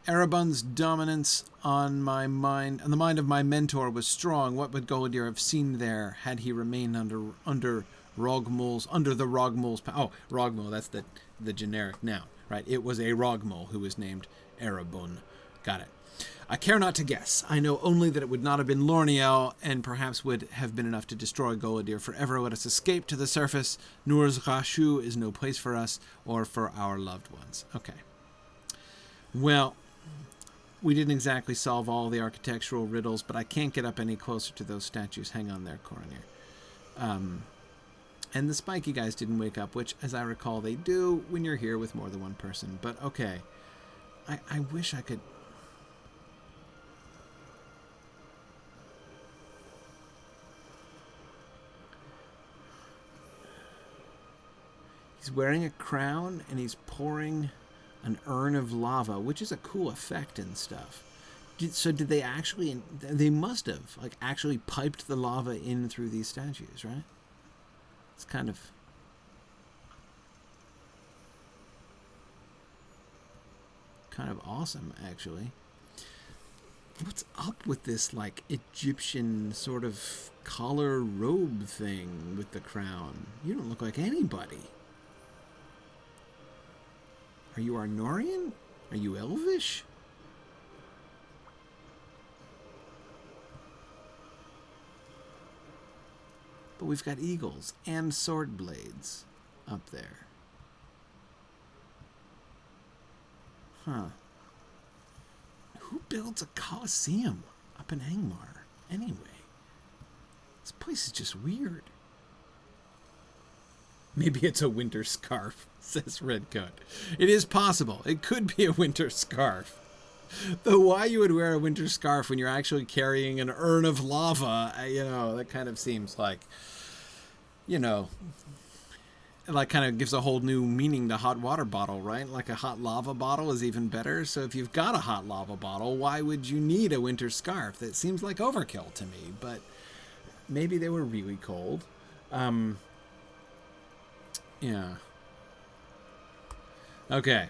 S1: Erebun's dominance on the mind of my mentor was strong. What would Golodir have seen there had he remained under the Rogmul's... Oh, Rogmul, that's the generic noun, right? It was a Rogmul who was named Erebun. Got it. I care not to guess. I know only that it would not have been Lorniel, and perhaps would have been enough to destroy Golodir forever. Let us escape to the surface. Nur's Rashu is no place for us or for our loved ones. Okay. Well, we didn't exactly solve all the architectural riddles, but I can't get up any closer to those statues. Hang on there, Coronir. And the spiky guys didn't wake up, which, as I recall, they do when you're here with more than one person. But, okay. I wish I could... He's wearing a crown, and he's pouring an urn of lava, which is a cool effect and stuff. So did they actually... They must have, actually piped the lava in through these statues, right? It's kind of awesome, actually. What's up with this, Egyptian sort of collar robe thing with the crown? You don't look like anybody. Are you Arnorian? Are you Elvish? But we've got eagles and sword blades up there. Huh. Who builds a coliseum up in Angmar, anyway? This place is just weird. Maybe it's a winter scarf, says Redcoat. It is possible. It could be a winter scarf. Though why you would wear a winter scarf when you're actually carrying an urn of lava, that kind of seems like, like kind of gives a whole new meaning to hot water bottle, right? Like a hot lava bottle is even better. So if you've got a hot lava bottle, why would you need a winter scarf? That seems like overkill to me, but maybe they were really cold. Yeah. Okay.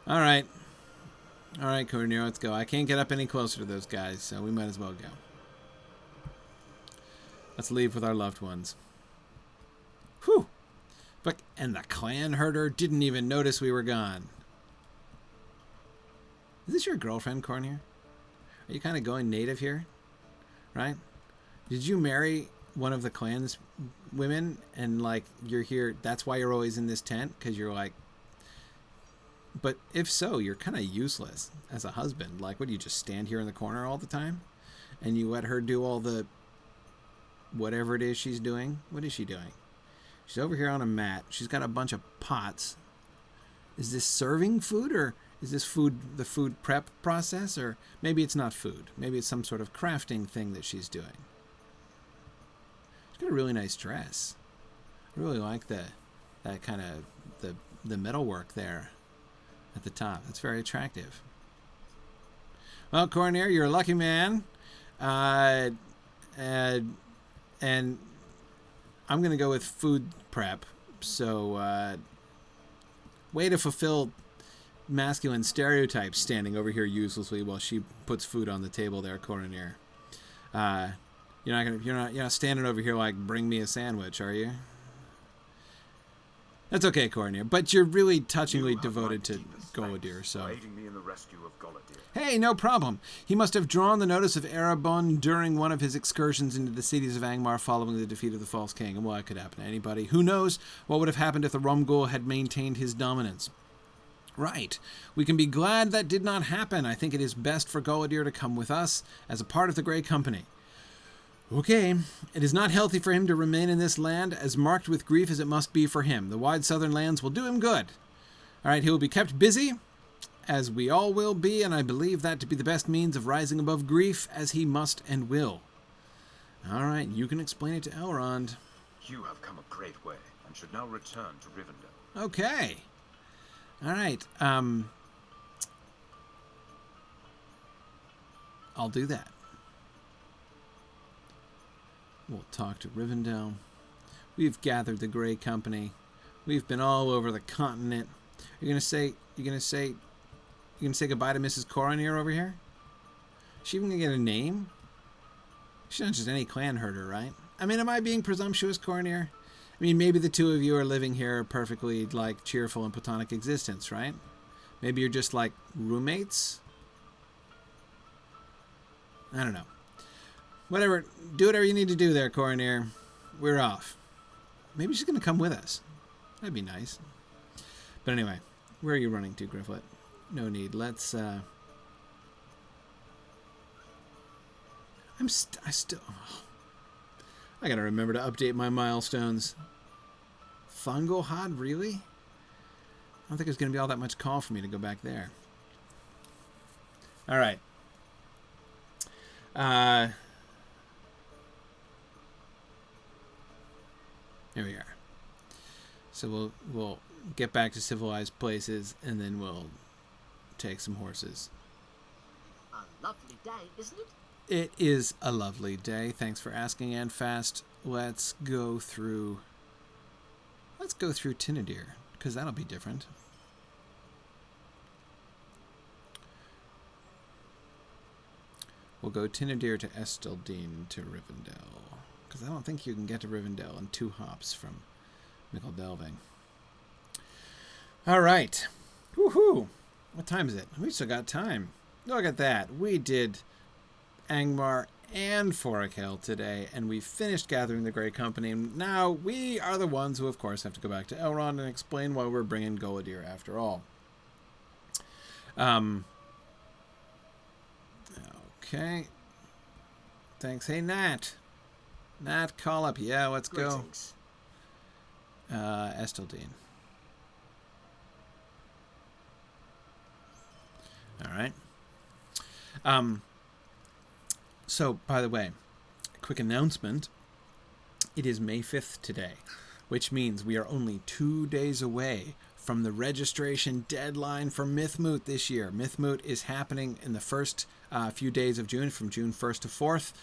S1: All right, Coronir, let's go. I can't get up any closer to those guys, so we might as well go. Let's leave with our loved ones. Whew. And the clan herder didn't even notice we were gone. Is this your girlfriend, Coronir? Are you kind of going native here? Right? Did you marry one of the clan's women and, like, you're here, that's why you're always in this tent? Because you're, like... But if so, you're kind of useless as a husband. Like, what, do you just stand here in the corner all the time? And you let her do all the... whatever it is she's doing? What is she doing? She's over here on a mat. She's got a bunch of pots. Is this serving food, or is this food the food prep process? Or maybe it's not food. Maybe it's some sort of crafting thing that she's doing. She's got a really nice dress. I really like that kind of the metalwork there at the top. That's very attractive. Well, Coronir, you're a lucky man. And I'm going to go with food prep. So, way to fulfill masculine stereotypes, standing over here uselessly while she puts food on the table there, Coronir. You're not standing over here like, bring me a sandwich, are you? That's okay, Coronir, but you're really touchingly devoted to Gaerdor, so...
S2: aiding me in the rescue of Gaerdor.
S1: Hey, no problem. He must have drawn the notice of Arwen during one of his excursions into the cities of Angmar following the defeat of the False King. And well, it could happen to anybody. Who knows what would have happened if the Rumgul had maintained his dominance. Right. We can be glad that did not happen. I think it is best for Gaerdor to come with us as a part of the Grey Company. Okay, it is not healthy for him to remain in this land, as marked with grief as it must be for him. The wide southern lands will do him good. All right, he will be kept busy, as we all will be, and I believe that to be the best means of rising above grief, as he must and will. All right, you can explain it to Elrond.
S2: You have come a great way, and should now return to Rivendell.
S1: Okay. All right, I'll do that. We'll talk to Rivendell. We've gathered the Grey Company. We've been all over the continent. You're gonna say goodbye to Mrs. Coronir over here? Is she even gonna get a name? She's not just any clan herder, right? I mean, am I being presumptuous, Coronir? I mean, maybe the two of you are living here a perfectly, like, cheerful and platonic existence, right? Maybe you're just, like, roommates? I don't know. Whatever. Do whatever you need to do there, Coronir. We're off. Maybe she's going to come with us. That'd be nice. But anyway, where are you running to, Gryfflet? No need. Let's, I gotta remember to update my milestones. Fungalhad, really? I don't think there's going to be all that much call for me to go back there. All right. Here we are. So we'll get back to civilized places, and then we'll take some horses.
S4: A lovely day, isn't it?
S1: It is a lovely day. Thanks for asking, and fast. Let's go through Tinadir, because that'll be different. We'll go Tinadir to Esteldine to Rivendell, because I don't think you can get to Rivendell in 2 hops from Mickle Delving. All right. Woohoo! What time is it? We still got time. Look at that. We did Angmar and Forochel today, and we finished gathering the Grey Company. And now we are the ones who, of course, have to go back to Elrond and explain why we're bringing Gaerdor after all. Okay. Thanks. Hey, Nat. Nat, call up. Yeah, let's
S4: Greetings.
S1: go. Estildine. All right. So, by the way, quick announcement. It is May 5th today, which means we are only 2 days away from the registration deadline for Mythmoot this year. Mythmoot is happening in the first few days of June, from June 1st to 4th,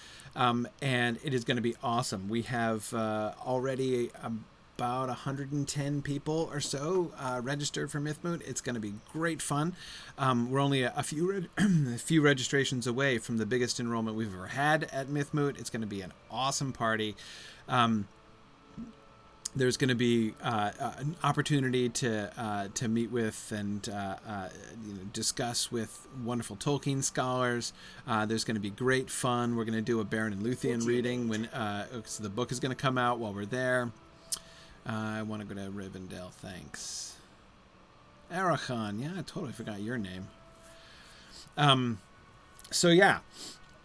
S1: and it is going to be awesome. We have already about 110 people or so registered for Mythmoot. It's going to be great fun. We're only a few registrations away from the biggest enrollment we've ever had at Mythmoot. It's going to be an awesome party. There's going to be an opportunity to meet with and discuss with wonderful Tolkien scholars. There's going to be great fun. We're going to do a Beren and Luthien reading when so the book is going to come out while we're there. I want to go to Rivendell, thanks. Arachan, yeah, I totally forgot your name. So yeah,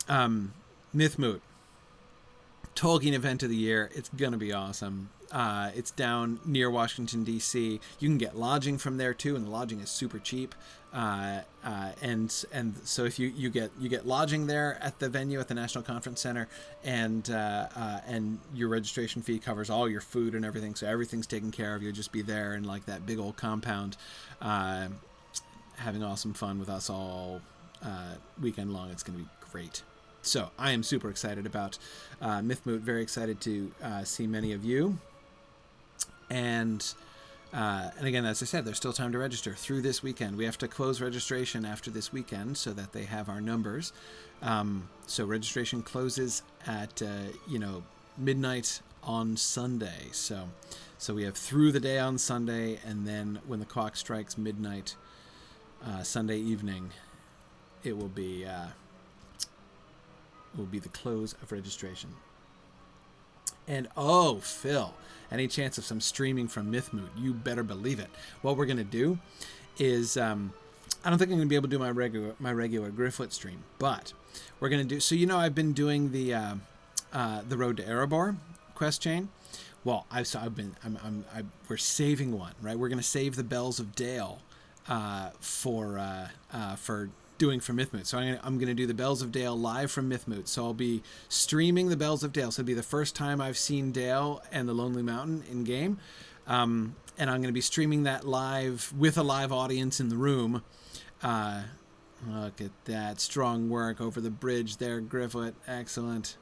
S1: Mythmoot, Tolkien event of the year. It's gonna be awesome. It's down near Washington D.C. You can get lodging from there too, and the lodging is super cheap. And so if you get lodging there at the venue at the National Conference Center, and your registration fee covers all your food and everything, so everything's taken care of. You'll just be there in like that big old compound, having awesome fun with us all weekend long. It's gonna be great. So I am super excited about Mythmoot. Very excited to see many of you. And again, as I said, there's still time to register through this weekend. We have to close registration after this weekend so that they have our numbers. So registration closes at midnight on Sunday. So we have through the day on Sunday, and then when the clock strikes midnight Sunday evening, it will be the close of registration. And oh, Phil, any chance of some streaming from Mythmoot? You better believe it. What we're gonna do is, I don't think I'm gonna be able to do my regular Gryfflet stream, but we're gonna do. So I've been doing the Road to Erebor quest chain. Well, we're saving one, right? We're gonna save the Bells of Dale for doing from Mythmoot. So I'm going to do the Bells of Dale live from Mythmoot. So I'll be streaming the Bells of Dale. So it'll be the first time I've seen Dale and the Lonely Mountain in game. And I'm going to be streaming that live with a live audience in the room. Look at that. Strong work over the bridge there, Gryfflet. Excellent.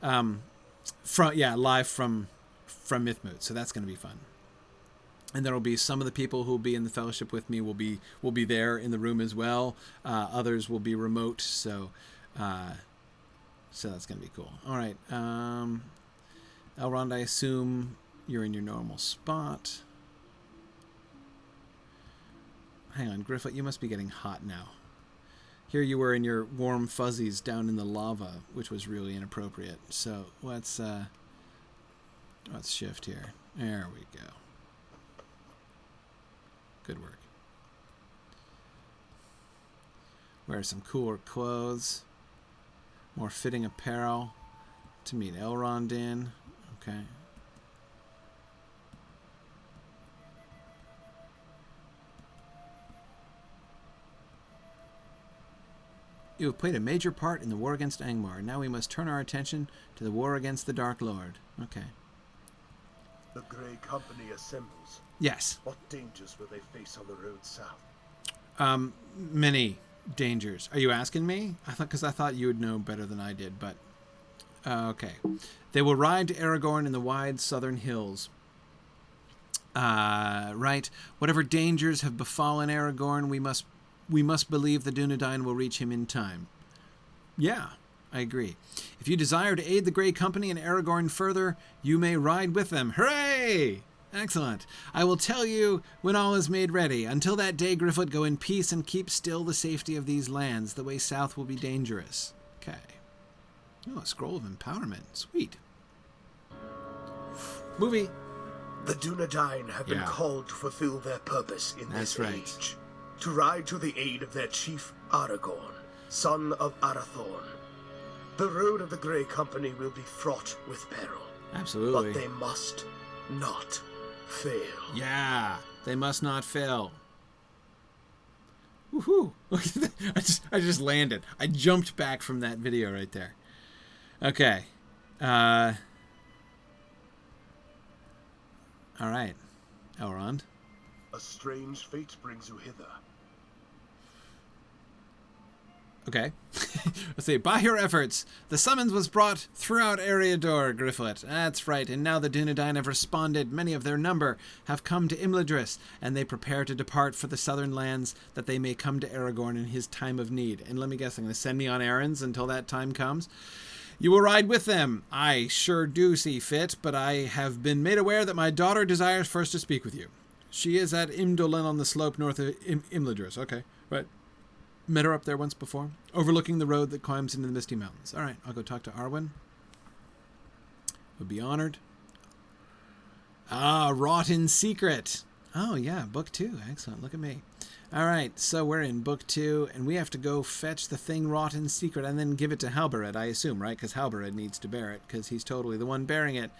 S1: Live from Mythmoot. So that's going to be fun. And there will be some of the people who will be in the fellowship with me will be there in the room as well. Others will be remote, so that's going to be cool. All right, Elrond, I assume you're in your normal spot. Hang on, Gryfflet, you must be getting hot now. Here you were in your warm fuzzies down in the lava, which was really inappropriate. So let's shift here. There we go. Good work. Wear some cooler clothes. More fitting apparel to meet Elrond in. Okay. You have played a major part in the war against Angmar. Now we must turn our attention to the war against the Dark Lord. Okay.
S3: The Grey Company assembles.
S1: Yes.
S3: What dangers will they face on the road south?
S1: Many dangers. Are you asking me? I thought you would know better than I did, but okay. They will ride to Aragorn in the wide southern hills. Right. Whatever dangers have befallen Aragorn, we must believe the Dunedain will reach him in time. Yeah, I agree. If you desire to aid the Grey Company and Aragorn further, you may ride with them. Hooray! Excellent. I will tell you when all is made ready. Until that day, Gryfflet, go in peace and keep still the safety of these lands. The way south will be dangerous. Okay. Oh, a scroll of empowerment. Sweet. Movie.
S3: The Dunedain have been called to fulfill their purpose in this
S1: right.
S3: age. To ride to the aid of their chief, Aragorn. son of Arathorn. The road of the Grey Company will be fraught with peril.
S1: Absolutely.
S3: But they must not fail.
S1: Yeah, they must not fail. Woohoo! I just landed. I jumped back from that video right there. Okay. All right. Elrond.
S3: A strange fate brings you hither.
S1: Okay. Let's see. By your efforts, the summons was brought throughout Eriador, Gryfflet. That's right. And now the Dunedain have responded. Many of their number have come to Imladris, and they prepare to depart for the southern lands, that they may come to Aragorn in his time of need. And let me guess, I'm going to send me on errands until that time comes. You will ride with them. I sure do see fit, but I have been made aware that my daughter desires first to speak with you. She is at Imdolin on the slope north of Imladris. Okay, right. Met her up there once before, overlooking the road that climbs into the Misty Mountains. All right, I'll go talk to Arwen. Would be honored. Ah, Wrought in Secret. Oh, yeah, book 2. Excellent. Look at me. All right, so we're in book 2, and we have to go fetch the thing wrought in secret and then give it to Halbered, I assume, right? Because Halbered needs to bear it, because he's totally the one bearing it.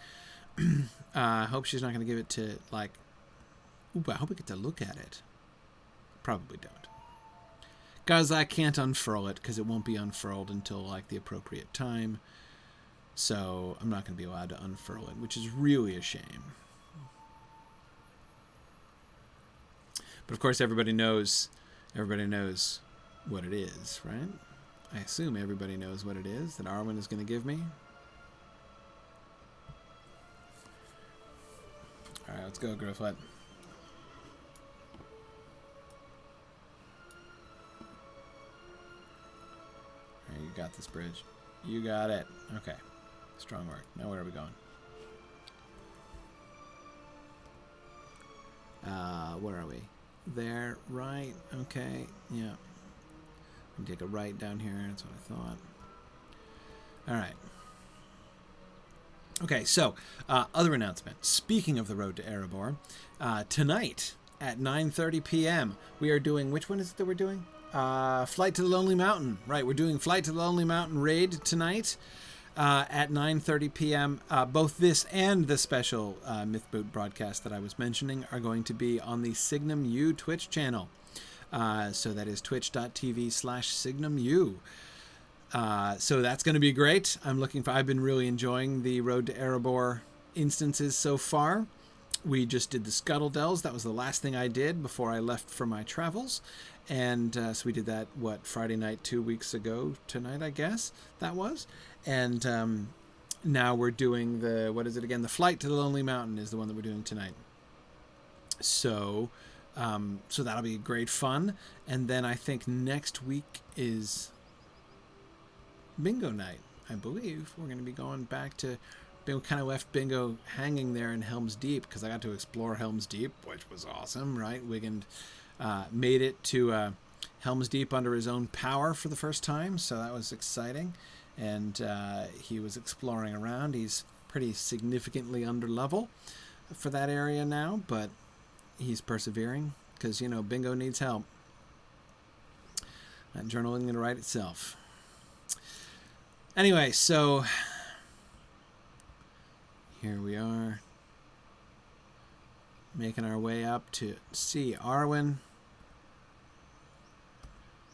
S1: I hope she's not going to give it to, like... Ooh, I hope we get to look at it. Probably don't. Guys, I can't unfurl it, because it won't be unfurled until, like, the appropriate time. So I'm not going to be allowed to unfurl it, which is really a shame. But of course, everybody knows what it is, right? I assume everybody knows what it is that Arwen is going to give me. All right, let's go, Gryfflet. All right, you got this, Bridge. You got it. Okay. Strong work. Now where are we going? Where are we? There, right, okay, yeah. And take a right down here, that's what I thought. All right. Okay, so, other announcement. Speaking of the road to Erebor, tonight at 9:30 p.m., we are doing, which one is it that we're doing? Flight to the Lonely Mountain. Right, we're doing Flight to the Lonely Mountain raid tonight. At 9:30 p.m. Both this and the special Mythboot broadcast that I was mentioning are going to be on the Signum U Twitch channel. So that is twitch.tv/SignumU. So that's going to be great. I've been really enjoying the Road to Erebor instances so far. We just did the Scuttle Dells. That was the last thing I did before I left for my travels. And so we did that, Friday night 2 weeks ago tonight, I guess that was. And now we're doing the Flight to the Lonely Mountain is the one that we're doing tonight. So that'll be great fun. And then I think next week is bingo night, I believe. We're going to be going back to... We kind of left bingo hanging there in Helm's Deep because I got to explore Helm's Deep, which was awesome, right? Wiggin made it to Helm's Deep under his own power for the first time, so that was exciting. And he was exploring around. He's pretty significantly under level for that area now, but he's persevering because, bingo needs help. That journal isn't going to write itself. Anyway, so here we are, making our way up to see Arwen.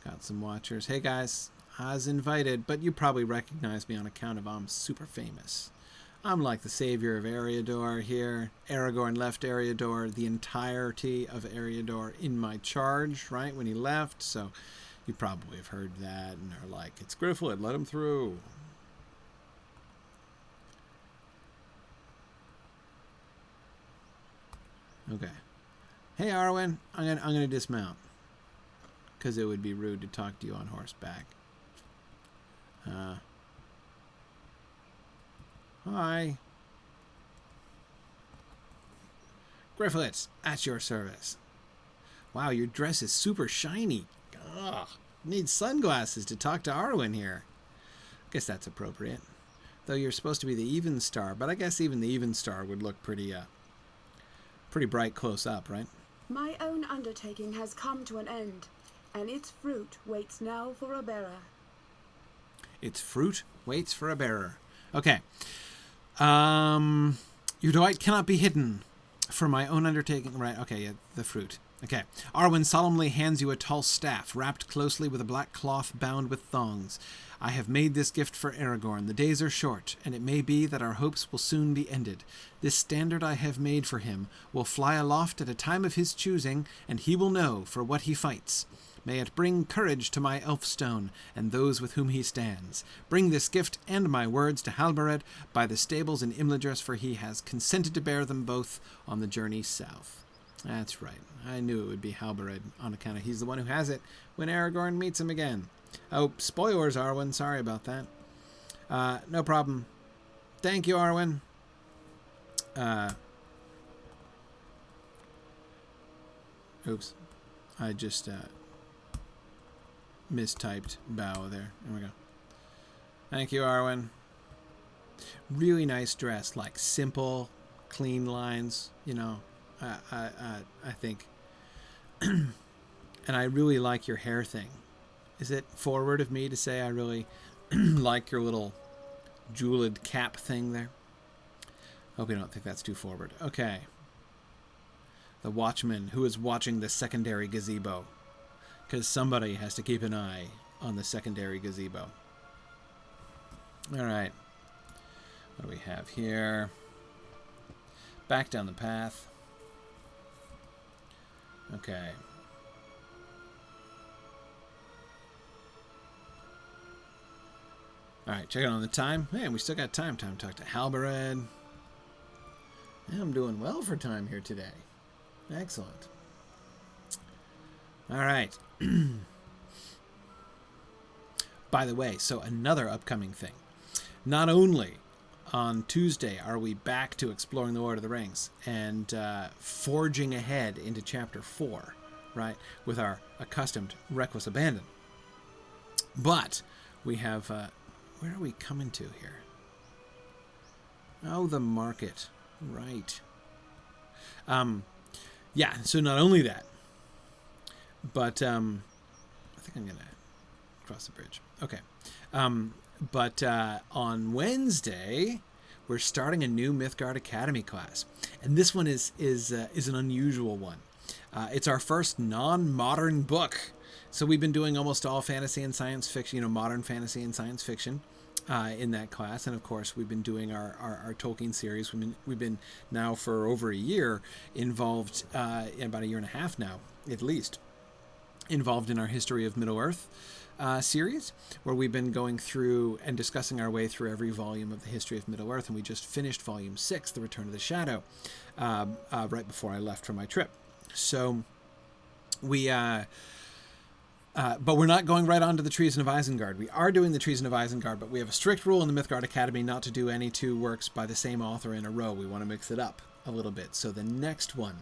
S1: Got some watchers. Hey guys, I was invited, but you probably recognize me on account of I'm super famous. I'm like the savior of Eriador here. Aragorn left Eriador, the entirety of Eriador in my charge, right, when he left. So you probably have heard that and are like, it's Gryfflet, let him through. Okay. Hey Arwen, I'm gonna dismount because it would be rude to talk to you on horseback. Hi. Gryfflet, at your service. Wow, your dress is super shiny. Ugh, need sunglasses to talk to Arwen here. Guess that's appropriate. Though you're supposed to be the even star, but I guess even the even star would look pretty bright close up, right?
S5: My own undertaking has come to an end, and its fruit waits now for a bearer.
S1: Its fruit waits for a bearer. Okay. Your delight cannot be hidden for my own undertaking. Right, okay, yeah, the fruit. Okay. Arwen solemnly hands you a tall staff, wrapped closely with a black cloth bound with thongs. I have made this gift for Aragorn. The days are short, and it may be that our hopes will soon be ended. This standard I have made for him will fly aloft at a time of his choosing, and he will know for what he fights. May it bring courage to my Elfstone and those with whom he stands. Bring this gift and my words to Halbered by the stables in Imladris, for he has consented to bear them both on the journey south. That's right. I knew it would be Halbered on account of he's the one who has it when Aragorn meets him again. Oh, spoilers, Arwen. Sorry about that. No problem. Thank you, Arwen. Oops. I just mistyped bow there. There we go. Thank you, Arwen. Really nice dress. Like simple, clean lines, you know. I think. And I really like your hair thing. Is it forward of me to say I really like your little jeweled cap thing there? Hope you don't think that's too forward. Okay. The watchman who is watching the secondary gazebo. Because somebody has to keep an eye on the secondary gazebo. Alright. What do we have here? Back down the path. Okay. Alright, checking on the time. Hey, we still got time. Time to talk to Halbered. Yeah, I'm doing well for time here today. Excellent. Alright. By the way, so another upcoming thing. Not only on Tuesday are we back to exploring the Lord of the Rings and forging ahead into Chapter 4, right, with our accustomed reckless abandon. But we have... where are we coming to here? Oh, the market. Right. Yeah, so not only that, but I think I'm going to cross the bridge. Okay. But on Wednesday, we're starting a new Mythgard Academy class. And this one is an unusual one. It's our first non-modern book. So we've been doing almost all fantasy and science fiction, modern fantasy and science fiction in that class. And of course, we've been doing our Tolkien series. We've been now for over a year involved, about a year and a half now, at least, involved in our History of Middle-earth series, where we've been going through and discussing our way through every volume of the History of Middle-earth. And we just finished Volume 6, The Return of the Shadow, right before I left for my trip. So we... but we're not going right on to the Treason of Isengard. We are doing the Treason of Isengard, but we have a strict rule in the Mythgard Academy not to do any two works by the same author in a row. We want to mix it up a little bit. So the next one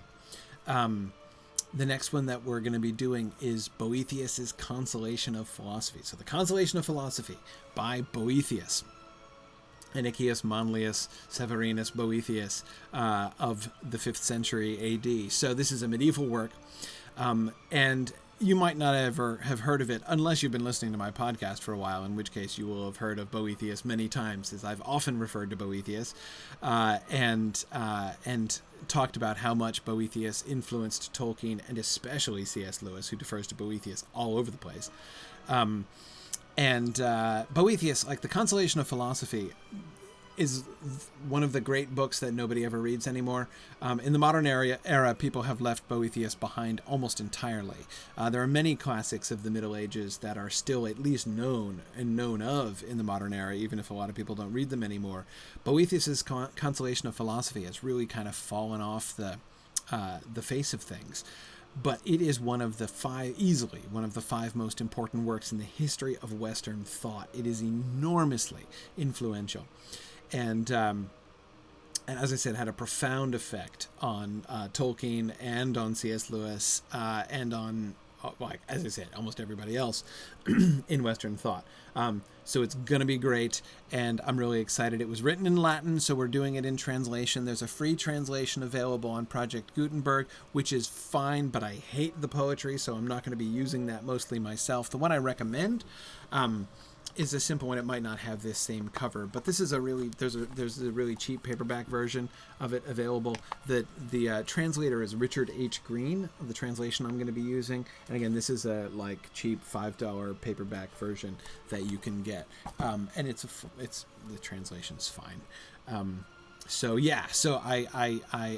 S1: that we're going to be doing is Boethius's Consolation of Philosophy. So the Consolation of Philosophy by Boethius. Anicius Manlius Severinus Boethius of the 5th century AD. So this is a medieval work, and you might not ever have heard of it unless you've been listening to my podcast for a while, in which case you will have heard of Boethius many times, as I've often referred to Boethius and talked about how much Boethius influenced Tolkien and especially C.S. Lewis, who defers to Boethius all over the place. Boethius, like the Consolation of Philosophy, is one of the great books that nobody ever reads anymore. In the modern era, people have left Boethius behind almost entirely. There are many classics of the Middle Ages that are still at least known of in the modern era, even if a lot of people don't read them anymore. Boethius's Consolation of Philosophy has really kind of fallen off the face of things. But it is easily one of the five most important works in the history of Western thought. It is enormously influential. And as I said, had a profound effect on Tolkien and on C.S. Lewis and on like, as I said, almost everybody else in Western thought. So it's going to be great, and I'm really excited. It was written in Latin, so we're doing it in translation. There's a free translation available on Project Gutenberg, which is fine, but I hate the poetry, so I'm not going to be using that mostly myself. The one I recommend is a simple one. It might not have this same cover, but this is a really there's a really cheap paperback version of it available. The translator is Richard H. Green of the translation I'm going to be using, and again, this is a like cheap $5 paperback version that you can get, and it's the translation's fine. So yeah, so I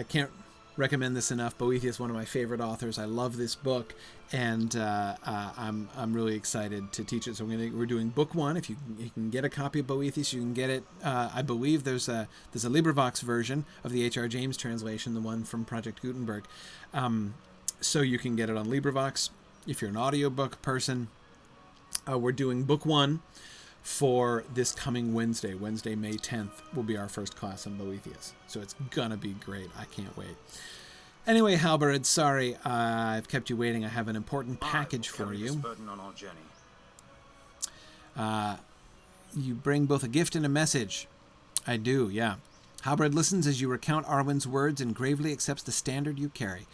S1: can't recommend this enough. Boethius is one of my favorite authors. I love this book, and I'm really excited to teach it. So we're doing book 1. If you can get a copy of Boethius, you can get it. I believe there's a LibriVox version of the H.R. James translation, the one from Project Gutenberg. So you can get it on LibriVox. If you're an audiobook person, we're doing book 1 for this coming Wednesday. Wednesday, May 10th, will be our first class on Boethius. So it's gonna be great. I can't wait. Anyway, Halberd, sorry I've kept you waiting. I have an important package for you.
S2: Burden on our journey.
S1: You bring both a gift and a message. I do, yeah. Halberd listens as you recount Arwen's words and gravely accepts the standard you carry.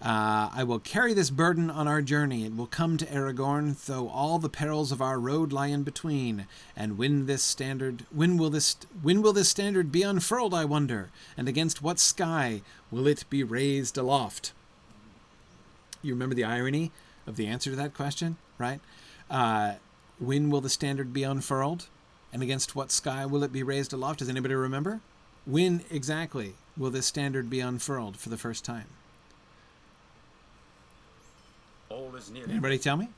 S1: I will carry this burden on our journey. It will come to Aragorn, though all the perils of our road lie in between. And when will this standard be unfurled, I wonder? And against what sky will it be raised aloft? You remember the irony of the answer to that question, right? When will the standard be unfurled? And against what sky will it be raised aloft? Does anybody remember? When exactly will this standard be unfurled for the first time?
S2: All is nearly.
S1: Anybody tell me?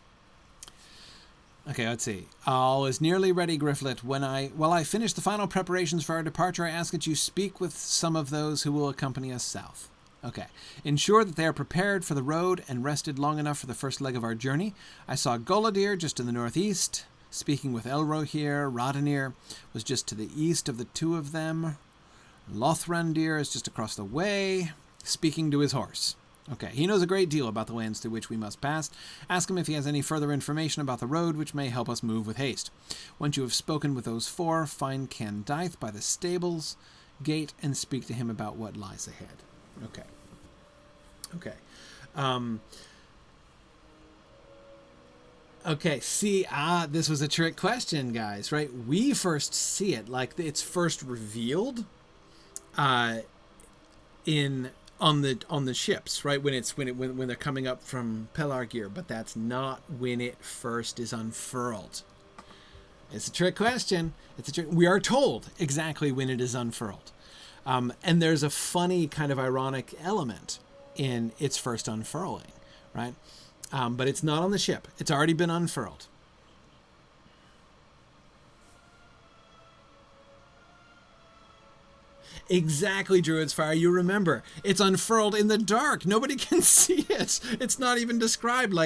S1: Okay, let's see. All is nearly ready, Gryfflet. While I finish the final preparations for our departure, I ask that you speak with some of those who will accompany us south. Okay. Ensure that they are prepared for the road and rested long enough for the first leg of our journey. I saw Golodir just in the northeast. Speaking with Elrohir, Rodinir was just to the east of the two of them. Lothrandir is just across the way, speaking to his horse. Okay, he knows a great deal about the lands through which we must pass. Ask him if he has any further information about the road which may help us move with haste. Once you have spoken with those 4, find Candaith by the stables gate and speak to him about what lies ahead. Okay. Okay, see, this was a trick question, guys, right? We first see it, like it's first revealed on the ships, right? When they're coming up from Pelargir, but that's not when it first is unfurled. It's a trick question. We are told exactly when it is unfurled, and there's a funny kind of ironic element in its first unfurling, right? But it's not on the ship. It's already been unfurled. Exactly, Druid's Fire. You remember. It's unfurled in the dark. Nobody can see it. It's not even described.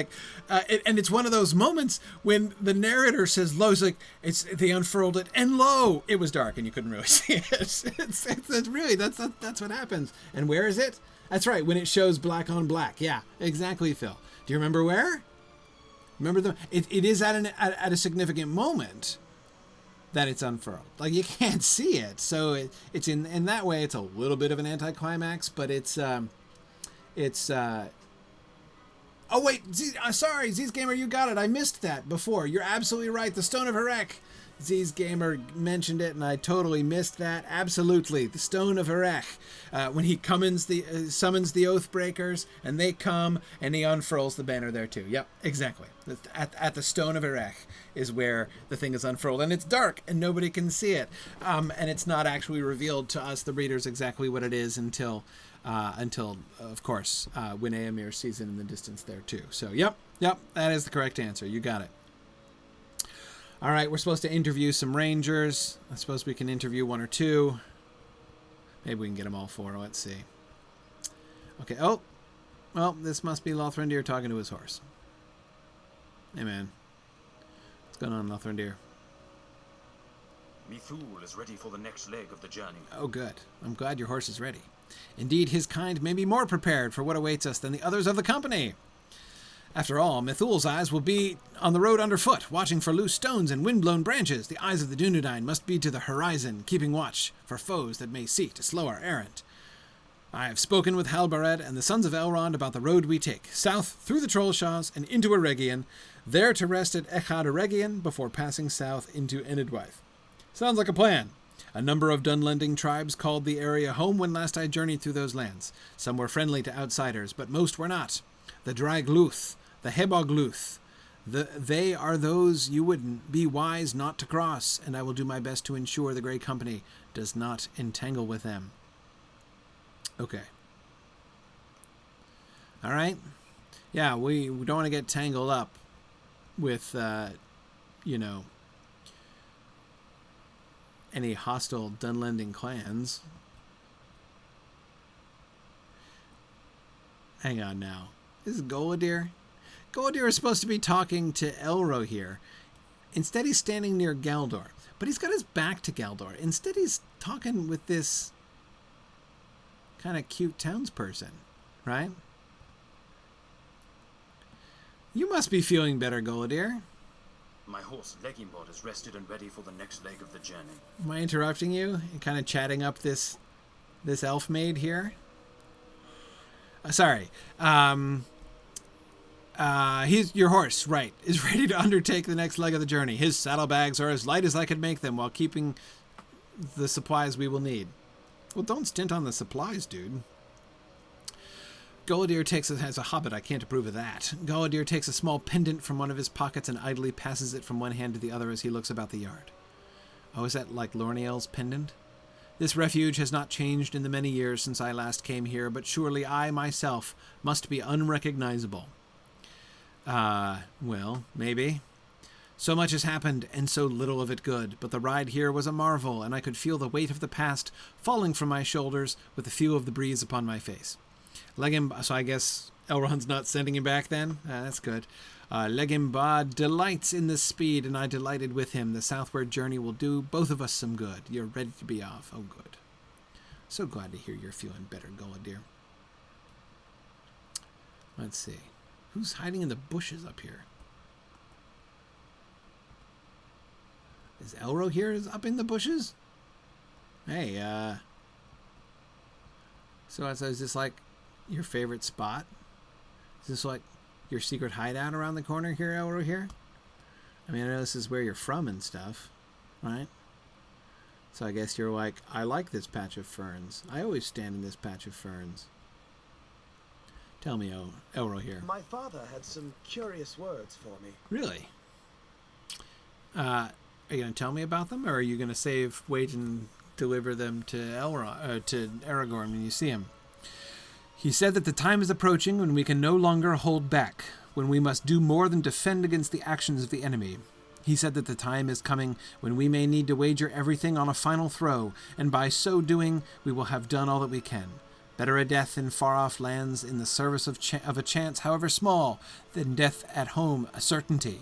S1: And it's one of those moments when the narrator says, "Lo," it's like they unfurled it, and lo, it was dark, and you couldn't really see it. That's what happens. And where is it? That's right. When it shows black on black. Yeah, exactly, Phil. Do you remember where? Remember it is at a significant moment that it's unfurled. Like, you can't see it, so it's in that way it's a little bit of an anticlimax, but it's oh wait, sorry, Z's Gamer, you got it. I missed that before. You're absolutely right. The Stone of Harek. Z's Gamer mentioned it, and I totally missed that. Absolutely, the Stone of Harek. When he summons the Oathbreakers, and they come, and he unfurls the banner there too. Yep, exactly. At the Stone of Harek is where the thing is unfurled, and it's dark, and nobody can see it, and it's not actually revealed to us, the readers, exactly what it is until of course, when Éomer sees it in the distance there too. So, yep, that is the correct answer. You got it. All right, we're supposed to interview some rangers. I suppose we can interview 1 or 2. Maybe we can get them all 4. Let's see. Okay. Oh, well, this must be Lothrandir talking to his horse. Hey, man. What's going on, Lothrandir?
S2: Mithul is ready for the next leg of the journey.
S1: Oh, good. I'm glad your horse is ready. Indeed, his kind may be more prepared for what awaits us than the others of the company. After all, Mithul's eyes will be on the road underfoot, watching for loose stones and wind-blown branches. The eyes of the Dunedain must be to the horizon, keeping watch for foes that may seek to slow our errand. I have spoken with Halbared and the sons of Elrond about the road we take, south through the Trollshaws and into Eregion, there to rest at Echad Eregion before passing south into Enidwaith. Sounds like a plan. A number of Dunlending tribes called the area home when last I journeyed through those lands. Some were friendly to outsiders, but most were not. The Draigluth, the Hebogluth, they are those you would be wise not to cross, and I will do my best to ensure the Grey Company does not entangle with them. Okay. All right. Yeah, we don't want to get tangled up with, any hostile Dunlending clans. Hang on now. This is Gaerdor. Gaerdor is supposed to be talking to Elro here. Instead, he's standing near Gaerdor. But he's got his back to Gaerdor. Instead, he's talking with this kind of cute townsperson, right? You must be feeling better, Gaerdor.
S2: My horse, Legimbot, is rested and ready for the next leg of the journey.
S1: Am I interrupting you? You're kind of chatting up this elf maid here? Sorry. He's your horse, right, is ready to undertake the next leg of the journey. His saddlebags are as light as I could make them while keeping the supplies we will need. Well, don't stint on the supplies, dude. Gaerdor as a hobbit, I can't approve of that. Gaerdor takes a small pendant from one of his pockets and idly passes it from one hand to the other as he looks about the yard. Oh, is that like Lorniel's pendant? This refuge has not changed in the many years since I last came here, but surely I myself must be unrecognizable. Well, maybe. So much has happened, and so little of it good, but the ride here was a marvel, and I could feel the weight of the past falling from my shoulders with the feel of the breeze upon my face. So I guess Elrond's not sending him back then? That's good. Legimbad delights in this speed, and I delighted with him. The southward journey will do both of us some good. You're ready to be off. Oh, good. So glad to hear you're feeling better, Gaerdor. Let's see. Who's hiding in the bushes up here? Is Elro here is up in the bushes? Hey, so is this like your favorite spot? Is this like your secret hideout around the corner here, Elro here? I mean, I know this is where you're from and stuff, right? So I guess you're like, I like this patch of ferns. I always stand in this patch of ferns. Tell me, Elro here.
S3: My father had some curious words for me.
S1: Really? Are you going to tell me about them, or are you going to wait and deliver them to Aragorn when you see him? He said that the time is approaching when we can no longer hold back, when we must do more than defend against the actions of the enemy. He said that the time is coming when we may need to wager everything on a final throw, and by so doing we will have done all that we can. Better a death in far-off lands in the service of a chance, however small, than death at home, a certainty.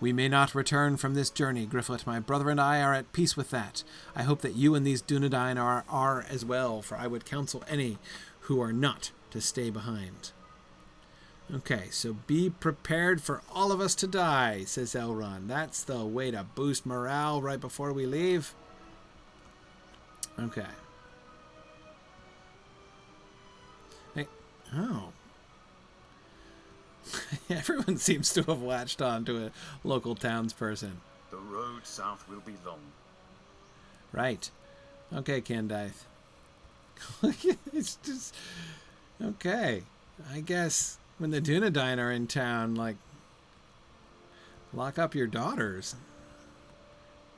S1: We may not return from this journey, Gryfflet. My brother and I are at peace with that. I hope that you and these Dunedain are as well, for I would counsel any who are not to stay behind. Okay, so be prepared for all of us to die, says Elrond. That's the way to boost morale right before we leave. Okay. Hey, oh. Everyone seems to have latched on to a local townsperson.
S2: The road south will be long.
S1: Right. Okay, Candaith. It's just... Okay. I guess when the Dunedain are in town, like, lock up your daughters.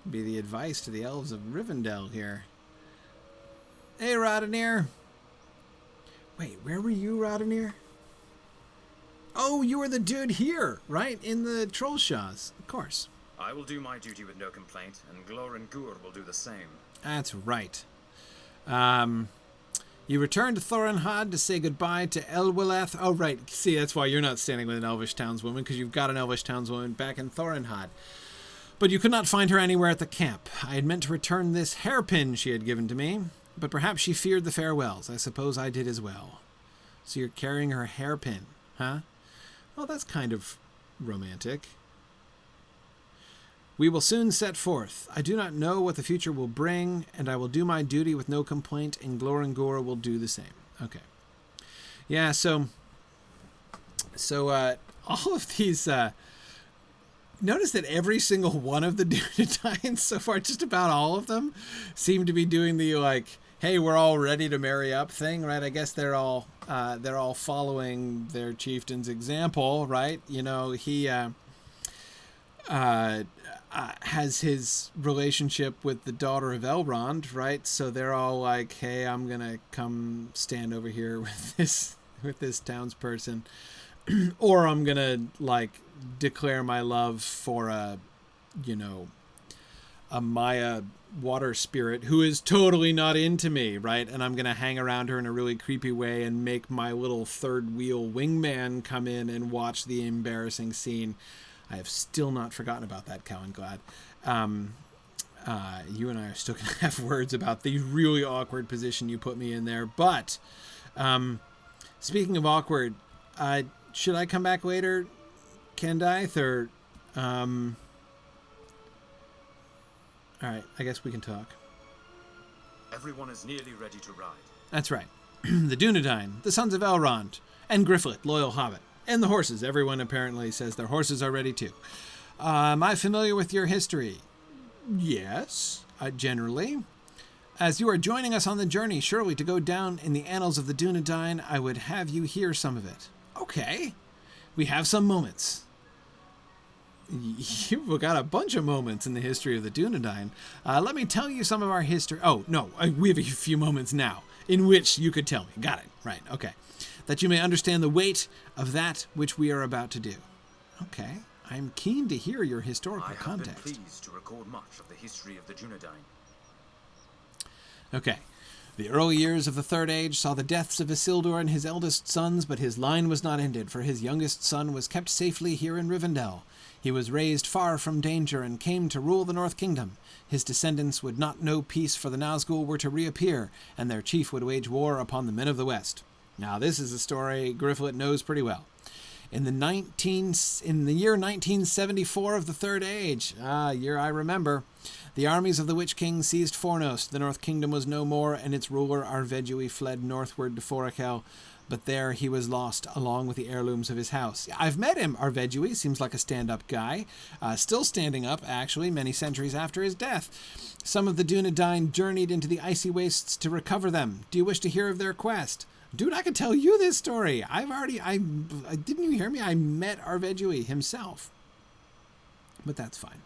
S1: Be the advice to the elves of Rivendell here. Hey, Roddenir. Wait, where were you, Roddenir? Oh, you were the dude here, right? In the Trollshaws, of course.
S2: I will do my duty with no complaint, and Glor and Gur will do the same.
S1: That's right. You return to Thorinhad to say goodbye to Elwileth. Oh, right. See, that's why you're not standing with an elvish townswoman, because you've got an elvish townswoman back in Thorinhad. But you could not find her anywhere at the camp. I had meant to return this hairpin she had given to me. But perhaps she feared the farewells. I suppose I did as well. So you're carrying her hairpin, huh? Well, that's kind of romantic. We will soon set forth. I do not know what the future will bring, and I will do my duty with no complaint, and Glorangor will do the same. Okay. Yeah, so all of these, notice that every single one of the Dunedain so far, just about all of them, seem to be doing the, like, hey, we're all ready to marry up thing, right? I guess they're all following their chieftain's example, right? You know, he has his relationship with the daughter of Elrond, right? So they're all like, hey, I'm gonna come stand over here with this townsperson, or I'm gonna like declare my love for a Maya water spirit who is totally not into me, right? And I'm gonna hang around her in a really creepy way and make my little third wheel wingman come in and watch the embarrassing scene. I have still not forgotten about that, Cowanglad. You and I are still going to have words about the really awkward position you put me in there. But speaking of awkward, should I come back later, Kendaith? Or all right, I guess we can talk.
S2: Everyone is nearly ready to ride.
S1: That's right. The Dunedain, the sons of Elrond, and Gryfflet, loyal hobbit. And the horses. Everyone apparently says their horses are ready too. Am I familiar with your history? Yes, generally. As you are joining us on the journey, surely to go down in the annals of the Dunedain, I would have you hear some of it. Okay. We have some moments. You've got a bunch of moments in the history of the Dunedain. Let me tell you some of our history. Oh, no, we have a few moments now in which you could tell me. Got it. Right, okay. That you may understand the weight of that which we are about to do. Okay, I'm keen to hear your historical context.
S2: I have been pleased to record much of the history of the Dunedain.
S1: Okay, the early years of the Third Age saw the deaths of Isildur and his eldest sons, but his line was not ended, for his youngest son was kept safely here in Rivendell. He was raised far from danger and came to rule the North Kingdom. His descendants would not know peace, for the Nazgul were to reappear, and their chief would wage war upon the men of the West. Now, this is a story Gryfflet knows pretty well. In the year 1974 of the Third Age, year I remember, the armies of the Witch King seized Fornos. The North Kingdom was no more, and its ruler Arvedui fled northward to Forochel, but there he was lost, along with the heirlooms of his house. I've met him. Arvedui seems like a stand-up guy, still standing up, actually, many centuries after his death. Some of the Dunedain journeyed into the icy wastes to recover them. Do you wish to hear of their quest? Dude, I could tell you this story. Didn't you hear me? I met Arvedui himself. But that's fine.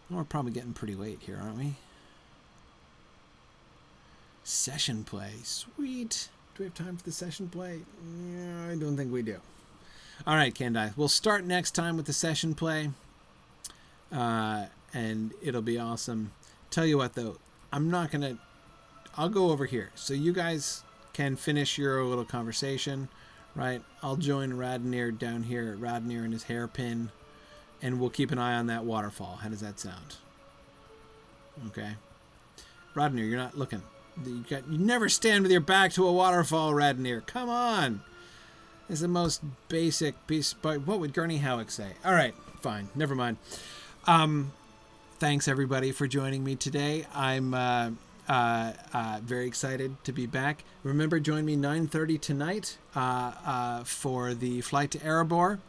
S1: We're probably getting pretty late here, aren't we? Session play. Sweet. Do we have time for the session play? Yeah, I don't think we do. All right, Kendai. We'll start next time with the session play. And it'll be awesome. Tell you what, though. I'll go over here. So you guys can finish your little conversation, right? I'll join Radnir down here, Radnir and his hairpin, and we'll keep an eye on that waterfall. How does that sound? Okay. Radnir, you're not looking. You never stand with your back to a waterfall, Radnir. Come on. It's the most basic piece, but what would Gurney Halleck say? All right, fine. Never mind. Thanks, everybody, for joining me today. I'm very excited to be back. Remember, join me 9:30 tonight for the flight to Erebor.